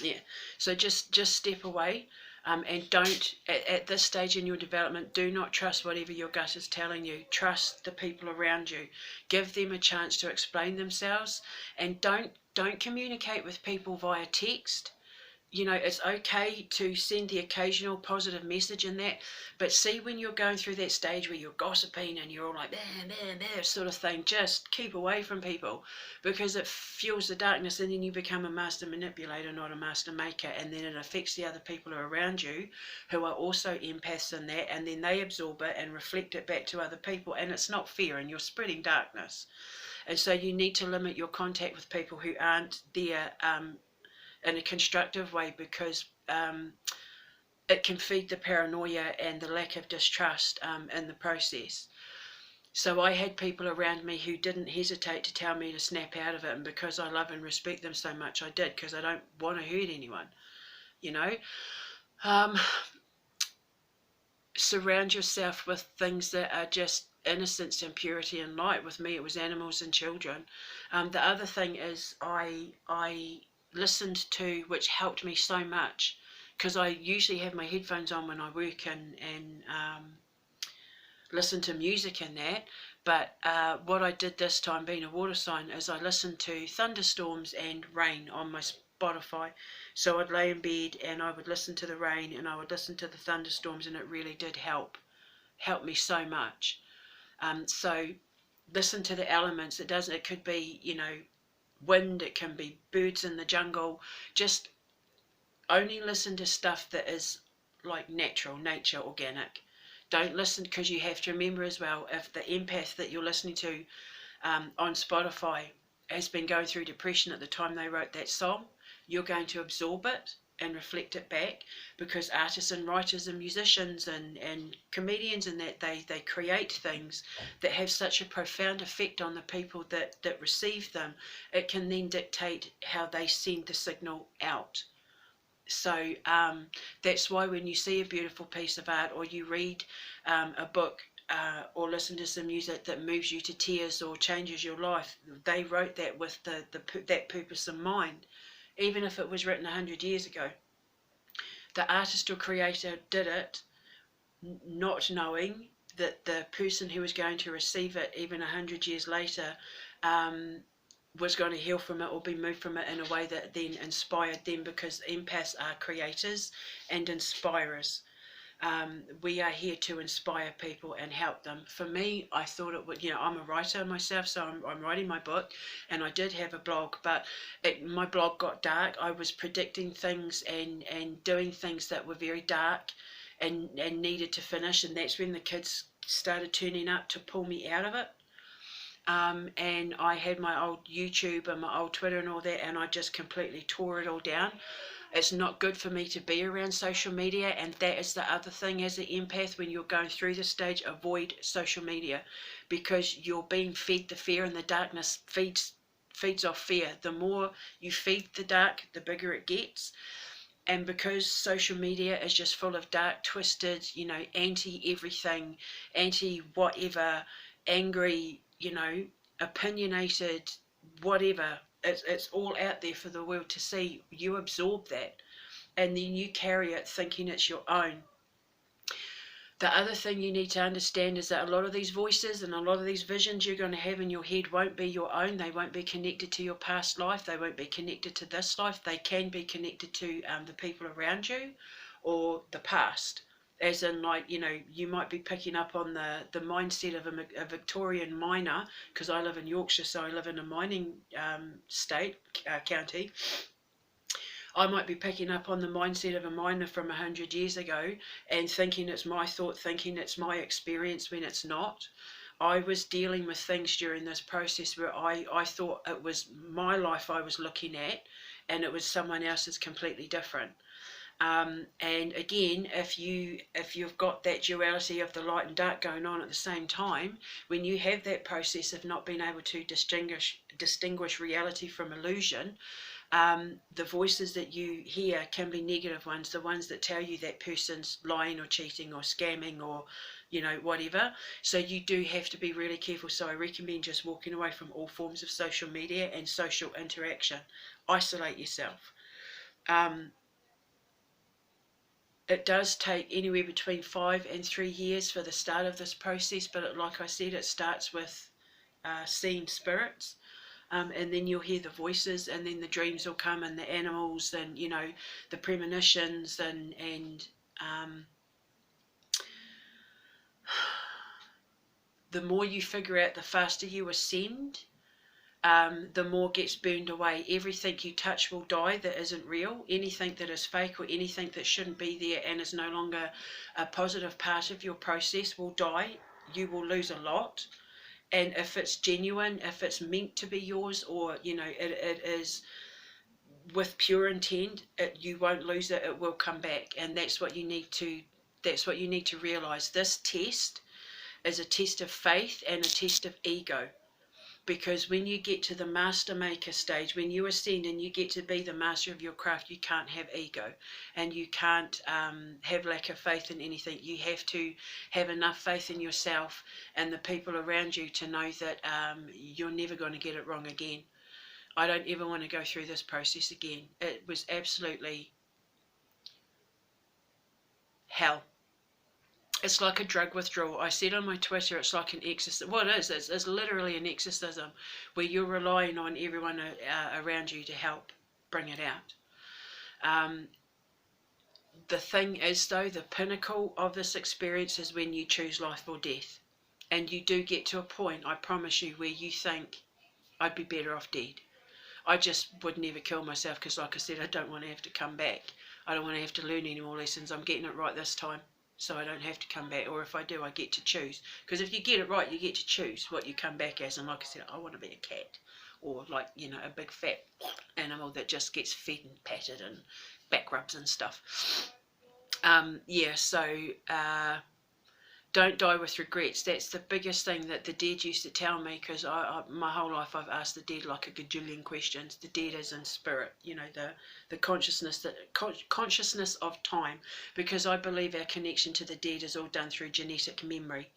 Yeah, so just step away, and don't, at this stage in your development, do not trust whatever your gut is telling you. Trust the people around you. Give them a chance to explain themselves, and don't communicate with people via text. You know, it's okay to send the occasional positive message in that, but see, when you're going through that stage where you're gossiping and you're all like, sort of thing, just keep away from people, because it fuels the darkness, and then you become a master manipulator, not a master maker, and then it affects the other people around you who are also empaths in that, and then they absorb it and reflect it back to other people, and it's not fair, and you're spreading darkness. And so you need to limit your contact with people who aren't there in a constructive way, because it can feed the paranoia and the lack of distrust in the process. So I had people around me who didn't hesitate to tell me to snap out of it, and because I love and respect them so much, I did, because I don't want to hurt anyone, you know. Surround yourself with things that are just innocence and purity and light. With me, it was animals and children. The other thing is I listened to, which helped me so much, because I usually have my headphones on when I work and listen to music and that, but what I did this time, being a water sign, is I listened to thunderstorms and rain on my Spotify. So I'd lay in bed and I would listen to the rain and I would listen to the thunderstorms, and it really did help me so much. So listen to the elements. It could be, you know, wind, it can be birds in the jungle. Just only listen to stuff that is like nature, organic. Don't listen, because you have to remember as well, if the empath that you're listening to on Spotify has been going through depression at the time they wrote that song, you're going to absorb it and reflect it back, because artists and writers and musicians and comedians and that, they create things that have such a profound effect on the people that receive them. It can then dictate how they send the signal out. So that's why when you see a beautiful piece of art, or you read a book, or listen to some music that moves you to tears or changes your life, they wrote that with that purpose in mind, even if it was written 100 years ago. The artist or creator did it not knowing that the person who was going to receive it even 100 years later was going to heal from it or be moved from it in a way that then inspired them, because empaths are creators and inspirers. We are here to inspire people and help them. For me, I thought it would, I'm a writer myself, so I'm writing my book, and I did have a blog, but my blog got dark. I was predicting things and doing things that were very dark and needed to finish, and that's when the kids started turning up to pull me out of it. And I had my old YouTube and my old Twitter and all that, and I just completely tore it all down. It's not good for me to be around social media, and that is the other thing as an empath. When you're going through this stage, avoid social media, because you're being fed the fear, and the darkness feeds off fear. The more you feed the dark, the bigger it gets. And because social media is just full of dark, twisted, anti-everything, anti-whatever, angry, opinionated, whatever, it's all out there for the world to see. You absorb that, and then you carry it thinking it's your own. The other thing you need to understand is that a lot of these voices and a lot of these visions you're going to have in your head won't be your own. They won't be connected to your past life. They won't be connected to this life. They can be connected to the people around you or the past. As in, you might be picking up on the mindset of a Victorian miner, because I live in Yorkshire, so I live in a mining county. I might be picking up on the mindset of a miner from 100 years ago and thinking it's my thought, thinking it's my experience, when it's not. I was dealing with things during this process where I thought it was my life I was looking at, and it was someone else's completely different. And again, if you've got that duality of the light and dark going on at the same time, when you have that process of not being able to distinguish reality from illusion, the voices that you hear can be negative ones, the ones that tell you that person's lying or cheating or scamming or whatever. So you do have to be really careful. So I recommend just walking away from all forms of social media and social interaction. Isolate yourself. It does take anywhere between 5 and 3 years for the start of this process, but like I said, it starts with seeing spirits, and then you'll hear the voices, and then the dreams will come, and the animals, and the premonitions, and the more you figure out, the faster you ascend. The more gets burned away. Everything you touch will die that isn't real. Anything that is fake or anything that shouldn't be there and is no longer a positive part of your process will die. You will lose a lot. And if it's genuine, if it's meant to be yours, or it is with pure intent, you won't lose it. It will come back. And that's what you need to realize. This test is a test of faith and a test of ego. Because when you get to the master maker stage, when you ascend and you get to be the master of your craft, you can't have ego, and you can't have lack of faith in anything. You have to have enough faith in yourself and the people around you to know that you're never going to get it wrong again. I don't ever want to go through this process again. It was absolutely hell. It's like a drug withdrawal. I said on my Twitter, it's like an exorcism. Well, it is. It's literally an exorcism where you're relying on everyone around you to help bring it out. The thing is, though, the pinnacle of this experience is when you choose life or death. And you do get to a point, I promise you, where you think, I'd be better off dead. I just would never kill myself because, like I said, I don't want to have to come back. I don't want to have to learn any more lessons. I'm getting it right this time, so I don't have to come back. Or if I do, I get to choose. Because if you get it right, you get to choose what you come back as. And like I said, I want to be a cat, or like, a big fat animal that just gets fed and patted and back rubs and stuff. Don't die with regrets. That's the biggest thing that the dead used to tell me, because my whole life I've asked the dead like a gajillion questions. The dead is in spirit, the consciousness of time, because I believe our connection to the dead is all done through genetic memory.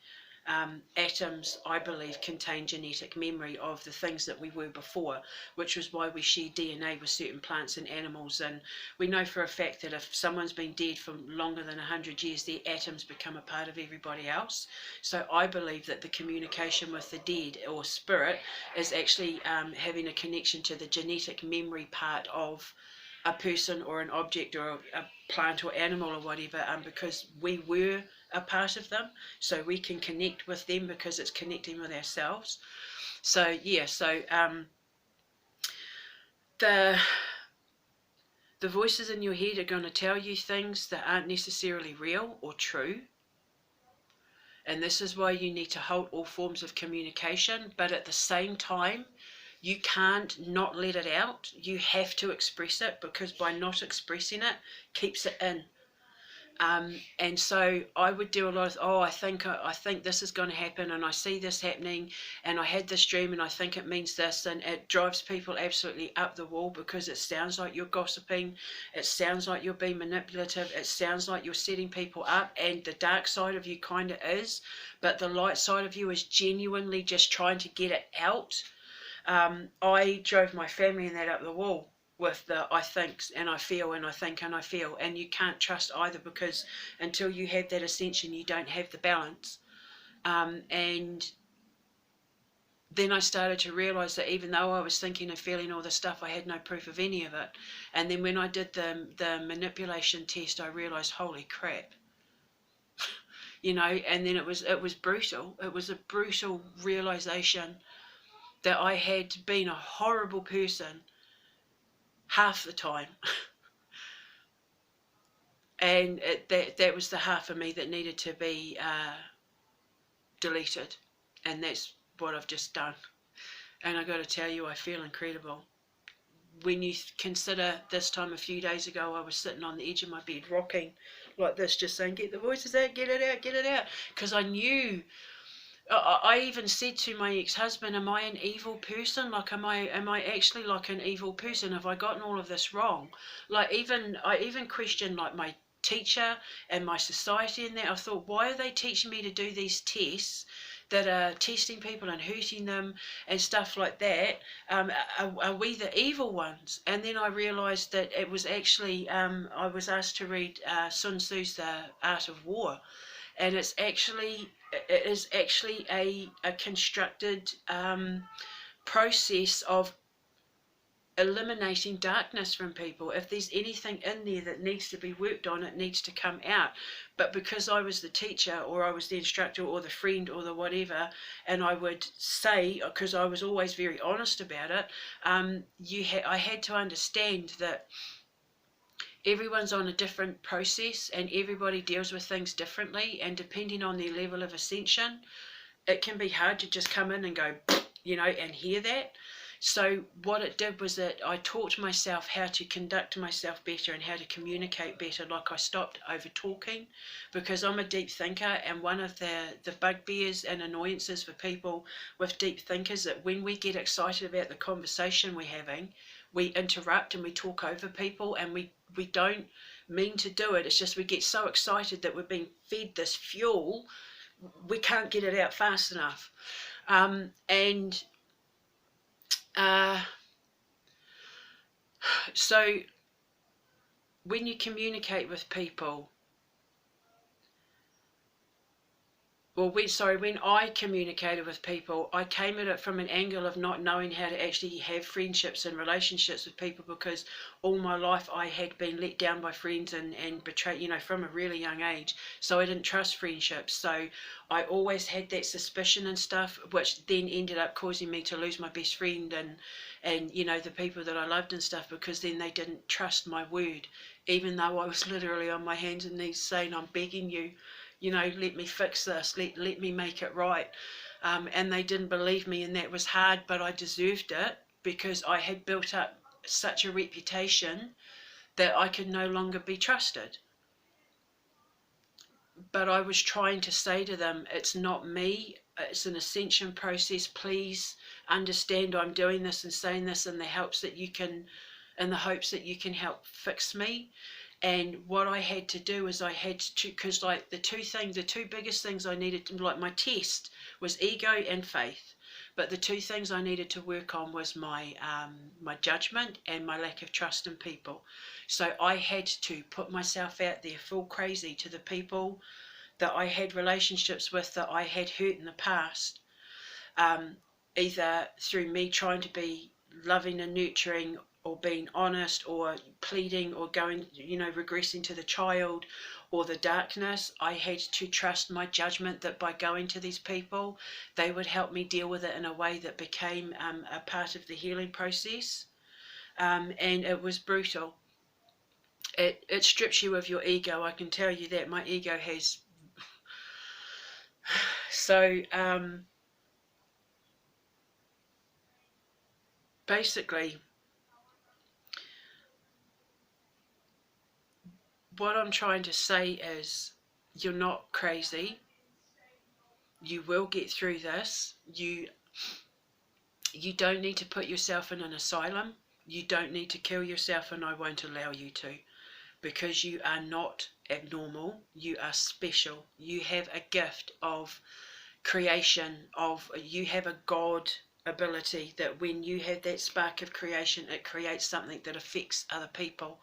atoms, I believe, contain genetic memory of the things that we were before, which was why we share DNA with certain plants and animals. And we know for a fact that if someone's been dead for longer than 100 years, their atoms become a part of everybody else. So I believe that the communication with the dead or spirit is actually having a connection to the genetic memory part of a person or an object or a plant or animal or whatever, because we were a part of them, so we can connect with them because it's connecting with ourselves. So yeah, so the voices in your head are going to tell you things that aren't necessarily real or true. And this is why you need to hold all forms of communication, but at the same time, you can't not let it out. You have to express it, because by not expressing it, keeps it in. And so I would do a lot of, I think this is going to happen, and I see this happening, and I had this dream, and I think it means this, and it drives people absolutely up the wall, because it sounds like you're gossiping, it sounds like you're being manipulative, it sounds like you're setting people up, and the dark side of you kind of is, but the light side of you is genuinely just trying to get it out. I drove my family and that up the wall with the I thinks and I feel and I think and I feel, and you can't trust either, because until you have that ascension, you don't have the balance. And then I started to realise that even though I was thinking and feeling all this stuff, I had no proof of any of it. And then when I did the manipulation test, I realised, holy crap. You know, and then it was brutal. It was a brutal realisation that I had been a horrible person half the time. And that was the half of me that needed to be deleted. And that's what I've just done. And I got to tell you, I feel incredible. When you consider this time a few days ago, I was sitting on the edge of my bed rocking like this, just saying, get the voices out, get it out, get it out. Because I knew, I even said to my ex-husband, am I an evil person? Like, am I actually like an evil person? Have I gotten all of this wrong? Like, I even questioned like my teacher and my society and that. I thought, why are they teaching me to do these tests that are testing people and hurting them and stuff like that? Are we the evil ones? And then I realised that it was actually, I was asked to read Sun Tzu's The Art of War. And it is actually a constructed process of eliminating darkness from people. If there's anything in there that needs to be worked on, it needs to come out. But because I was the teacher, or I was the instructor, or the friend, or the whatever, and I would say, because I was always very honest about it, I had to understand that everyone's on a different process and everybody deals with things differently, and depending on their level of ascension, it can be hard to just come in and go, you know, and hear that. So what it did was that I taught myself how to conduct myself better and how to communicate better. Like, I stopped over talking, because I'm a deep thinker, and one of the bugbears and annoyances for people with deep thinkers, that when we get excited about the conversation we're having, we interrupt and we talk over people, and we don't mean to do it. It's just we get so excited that we're being fed this fuel, we can't get it out fast enough. So when you communicate with people, when I communicated with people, I came at it from an angle of not knowing how to actually have friendships and relationships with people, because all my life I had been let down by friends and betrayed, you know, from a really young age. So I didn't trust friendships. So I always had that suspicion and stuff, which then ended up causing me to lose my best friend and you know, the people that I loved and stuff, because then they didn't trust my word, even though I was literally on my hands and knees saying, I'm begging you, you know, let me fix this, let me make it right. And they didn't believe me, and that was hard, but I deserved it, because I had built up such a reputation that I could no longer be trusted. But I was trying to say to them, it's not me, it's an ascension process. Please understand, I'm doing this and saying this in the hopes that you can help fix me. And what I had to do is I had to, because like the two biggest things I needed to, like my test was ego and faith. But the two things I needed to work on was my judgment and my lack of trust in people. So I had to put myself out there full crazy to the people that I had relationships with that I had hurt in the past, either through me trying to be loving and nurturing, or being honest, or pleading, or going, regressing to the child, or the darkness. I had to trust my judgment that by going to these people, they would help me deal with it in a way that became a part of the healing process. And it was brutal. It strips you of your ego, I can tell you that. My ego has. So, basically, what I'm trying to say is, you're not crazy. You will get through this. You don't need to put yourself in an asylum. You don't need to kill yourself, and I won't allow you to, because you are not abnormal. You are special. You have a gift of creation, you have a God ability that when you have that spark of creation, it creates something that affects other people.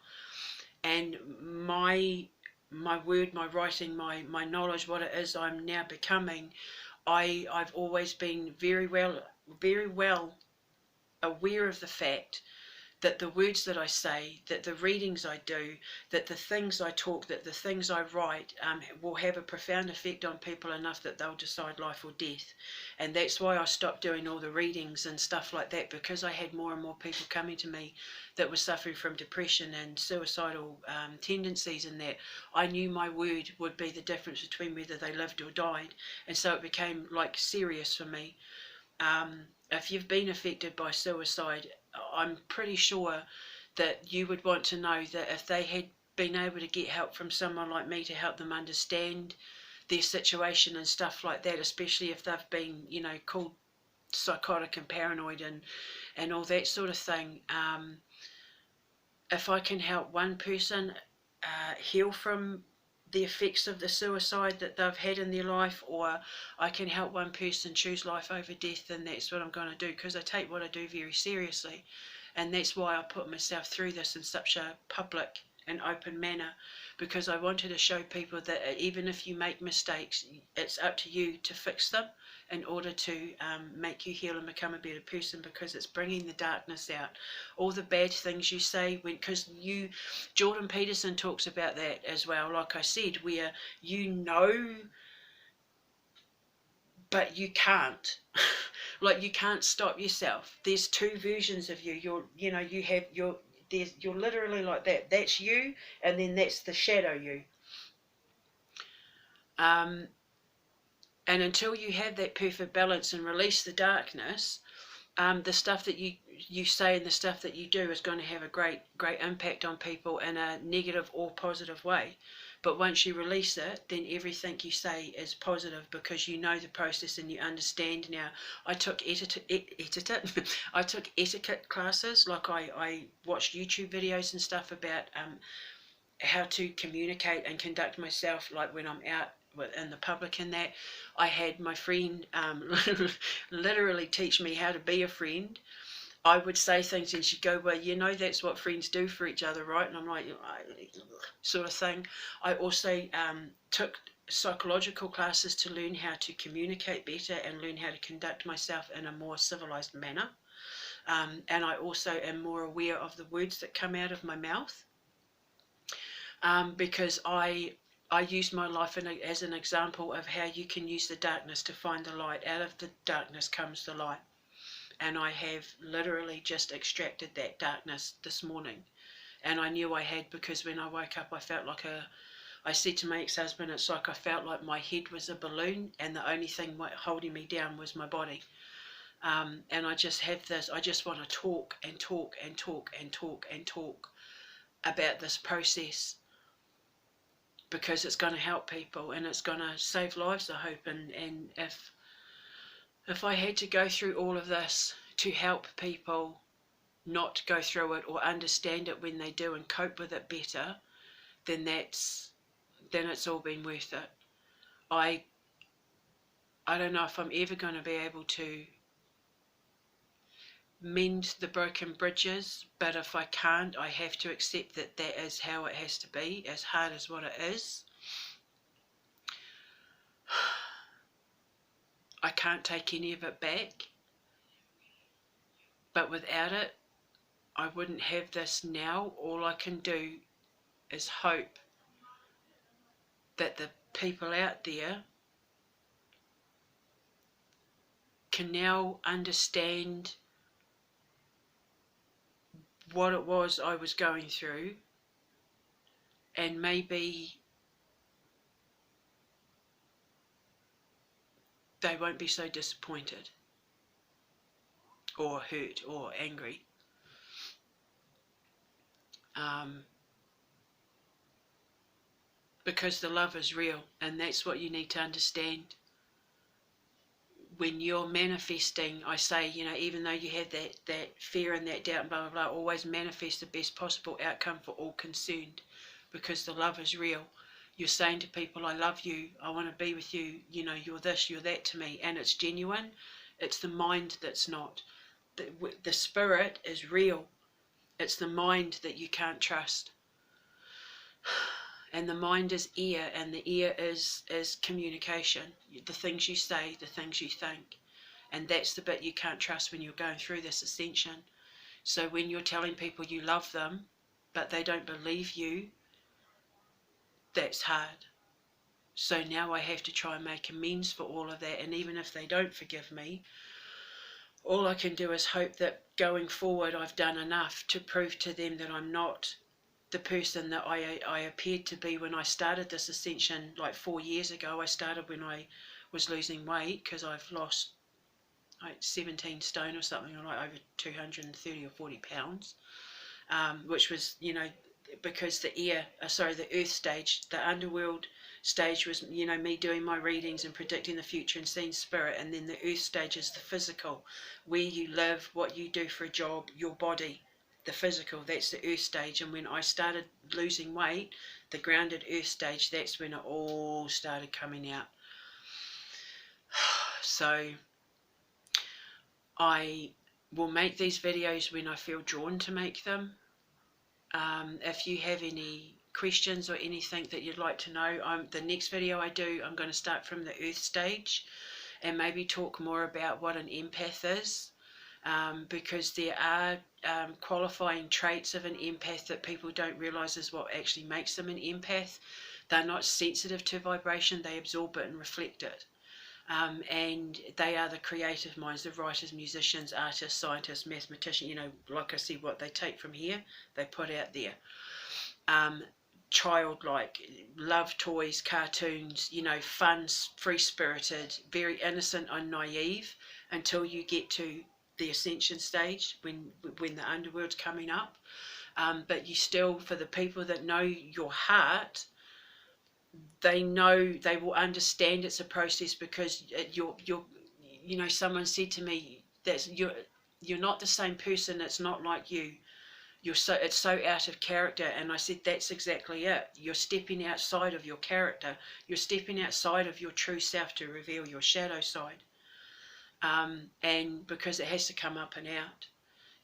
And my word, my writing, my knowledge, what it is I'm now becoming, I've always been very well aware of the fact that the words that I say, that the readings I do, that the things I talk, that the things I write will have a profound effect on people enough that they'll decide life or death. And that's why I stopped doing all the readings and stuff like that, because I had more and more people coming to me that were suffering from depression and suicidal tendencies, and that I knew my word would be the difference between whether they lived or died. And so it became like serious for me. If you've been affected by suicide, I'm pretty sure that you would want to know that if they had been able to get help from someone like me to help them understand their situation and stuff like that, especially if they've been, called psychotic and paranoid and all that sort of thing. If I can help one person heal from the effects of the suicide that they've had in their life, or I can help one person choose life over death, then that's what I'm going to do, because I take what I do very seriously. And that's why I put myself through this in such a public and open manner, because I wanted to show people that even if you make mistakes, it's up to you to fix them in order to make you heal and become a better person, because it's bringing the darkness out. All the bad things you say, because Jordan Peterson talks about that as well, like I said, where but you can't. Like, you can't stop yourself. There's two versions of you. You're literally like that. That's you, and then that's the shadow you. And until you have that perfect balance and release the darkness, the stuff that you say and the stuff that you do is going to have a great impact on people in a negative or positive way. But once you release it, then everything you say is positive, because you know the process and you understand now. I took I took etiquette classes. Like, I watched YouTube videos and stuff about how to communicate and conduct myself, like when I'm out in the public and that. I had my friend literally teach me how to be a friend. I would say things and she'd go, well, that's what friends do for each other, right? And I'm like, sort of thing. I also took psychological classes to learn how to communicate better and learn how to conduct myself in a more civilized manner. And I also am more aware of the words that come out of my mouth, because I use my life as an example of how you can use the darkness to find the light. Out of the darkness comes the light. And I have literally just extracted that darkness this morning. And I knew I had, because when I woke up, I felt like I said to my ex-husband, it's like I felt like my head was a balloon and the only thing holding me down was my body. And I just have this, I just want to talk and talk and talk and talk and talk about this process, because it's going to help people and it's going to save lives, I hope. And if I had to go through all of this to help people not go through it or understand it when they do and cope with it better, then it's all been worth it. I don't know if I'm ever going to be able to mend the broken bridges, but if I can't, I have to accept that that is how it has to be, as hard as what it is. I can't take any of it back, but without it, I wouldn't have this now. All I can do is hope that the people out there can now understand what it was I was going through, and maybe they won't be so disappointed or hurt or angry. Because the love is real, and that's what you need to understand. When you're manifesting, I say, even though you have that fear and that doubt and blah, blah, blah, always manifest the best possible outcome for all concerned, because the love is real. You're saying to people, I love you, I want to be with you, you're this, you're that to me, and it's genuine. It's the mind that's not. The spirit is real. It's the mind that you can't trust. And the mind is ear, and the ear is communication. The things you say, the things you think. And that's the bit you can't trust when you're going through this ascension. So when you're telling people you love them, but they don't believe you, that's hard. So now I have to try and make amends for all of that. And even if they don't forgive me, all I can do is hope that going forward I've done enough to prove to them that I'm not the person that I appeared to be when I started this ascension like 4 years ago. I started when I was losing weight, because I've lost like 17 stone or something, or like over 230 or 40 pounds, which was, because the earth stage, the underworld stage was, me doing my readings and predicting the future and seeing spirit, and then the earth stage is the physical, where you live, what you do for a job, your body. The physical, that's the earth stage. And when I started losing weight, the grounded earth stage, that's when it all started coming out. So I will make these videos when I feel drawn to make them. If you have any questions or anything that you'd like to know, the next video I do, I'm going to start from the earth stage and maybe talk more about what an empath is. Because there are qualifying traits of an empath that people don't realise is what actually makes them an empath. They're not sensitive to vibration, they absorb it and reflect it. And they are the creative minds, the writers, musicians, artists, scientists, mathematicians, like I said, what they take from here, they put out there. Childlike, love toys, cartoons, fun, free-spirited, very innocent and naive, until you get to the ascension stage when the underworld's coming up. But you still, for the people that know your heart, they will understand it's a process, because someone said to me that you're not the same person. It's not like it's so out of character. And I said, that's exactly it. You're stepping outside of your character. You're stepping outside of your true self to reveal your shadow side. And because it has to come up and out,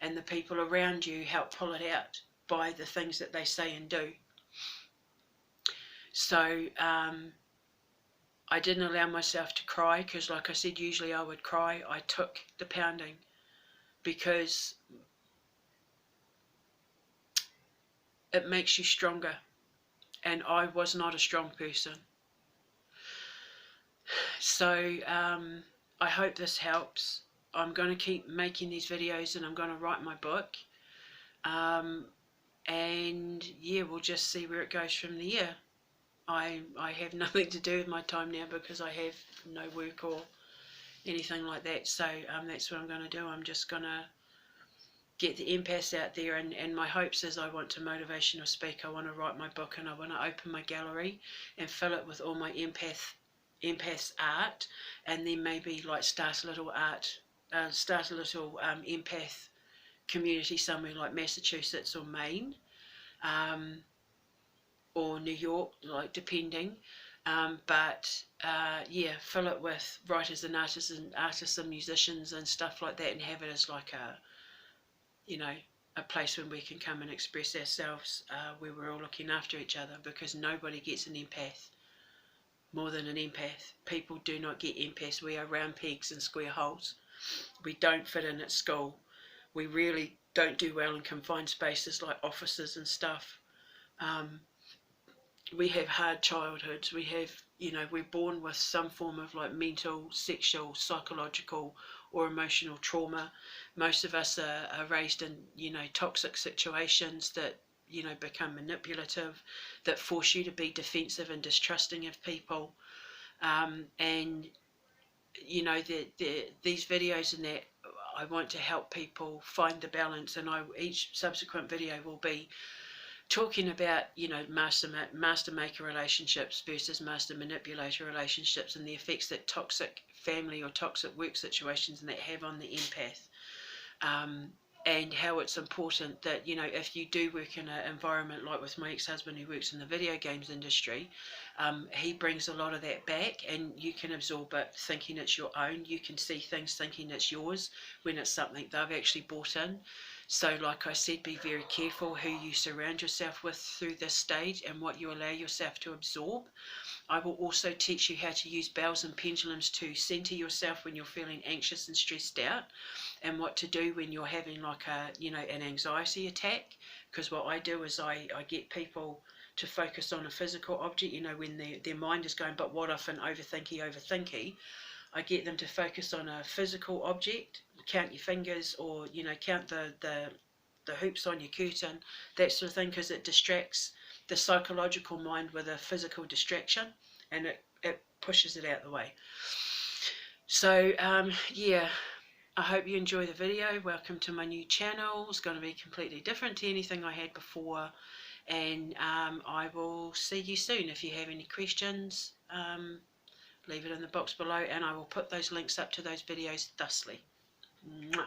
and the people around you help pull it out by the things that they say and do. So I didn't allow myself to cry, because like I said, usually I would cry. I took the pounding, because it makes you stronger, and I was not a strong person. So I hope this helps. I'm going to keep making these videos, and I'm going to write my book. And yeah, we'll just see where it goes from there. I have nothing to do with my time now, because I have no work or anything like that. So that's what I'm going to do. I'm just going to get the empaths out there, and my hopes is I want to motivational speak. I want to write my book, and I want to open my gallery and fill it with all my empaths art, and then maybe like start a little empath community somewhere like Massachusetts or Maine, or New York, like depending. But yeah, fill it with writers and artists and musicians and stuff like that, and have it as like a, you know, a place where we can come and express ourselves, where we're all looking after each other, because nobody gets an empath more than an empath. People do not get empaths. We are round pegs in square holes. We don't fit in at school. We really don't do well in confined spaces like offices and stuff. We have hard childhoods. We have, you know, we're born with some form of like mental, sexual, psychological or emotional trauma. Most of us are raised in, you know, toxic situations that, you know, become manipulative, that force you to be defensive and distrusting of people. And you know, these videos and that, I want to help people find the balance, and each subsequent video will be talking about, you know, master maker relationships versus master manipulator relationships, and the effects that toxic family or toxic work situations and that have on the empath. And how it's important that, you know, if you do work in an environment like with my ex-husband who works in the video games industry, he brings a lot of that back, and you can absorb it thinking it's your own. You can see things thinking it's yours when it's something they've actually brought in. So like I said, be very careful who you surround yourself with through this stage and what you allow yourself to absorb. I will also teach you how to use bells and pendulums to center yourself when you're feeling anxious and stressed out, and what to do when you're having like a, you know, an anxiety attack. Because what I do is I get people to focus on a physical object, you know, when their mind is going, but what if, and overthinky, I get them to focus on a physical object, count your fingers, or, you know, count the hoops on your curtain, that sort of thing, because it distracts the psychological mind with a physical distraction, and it pushes it out the way. So yeah, I hope you enjoy the video. Welcome to my new channel. It's going to be completely different to anything I had before, and I will see you soon. If you have any questions, leave it in the box below, and I will put those links up to those videos thusly. Mwah.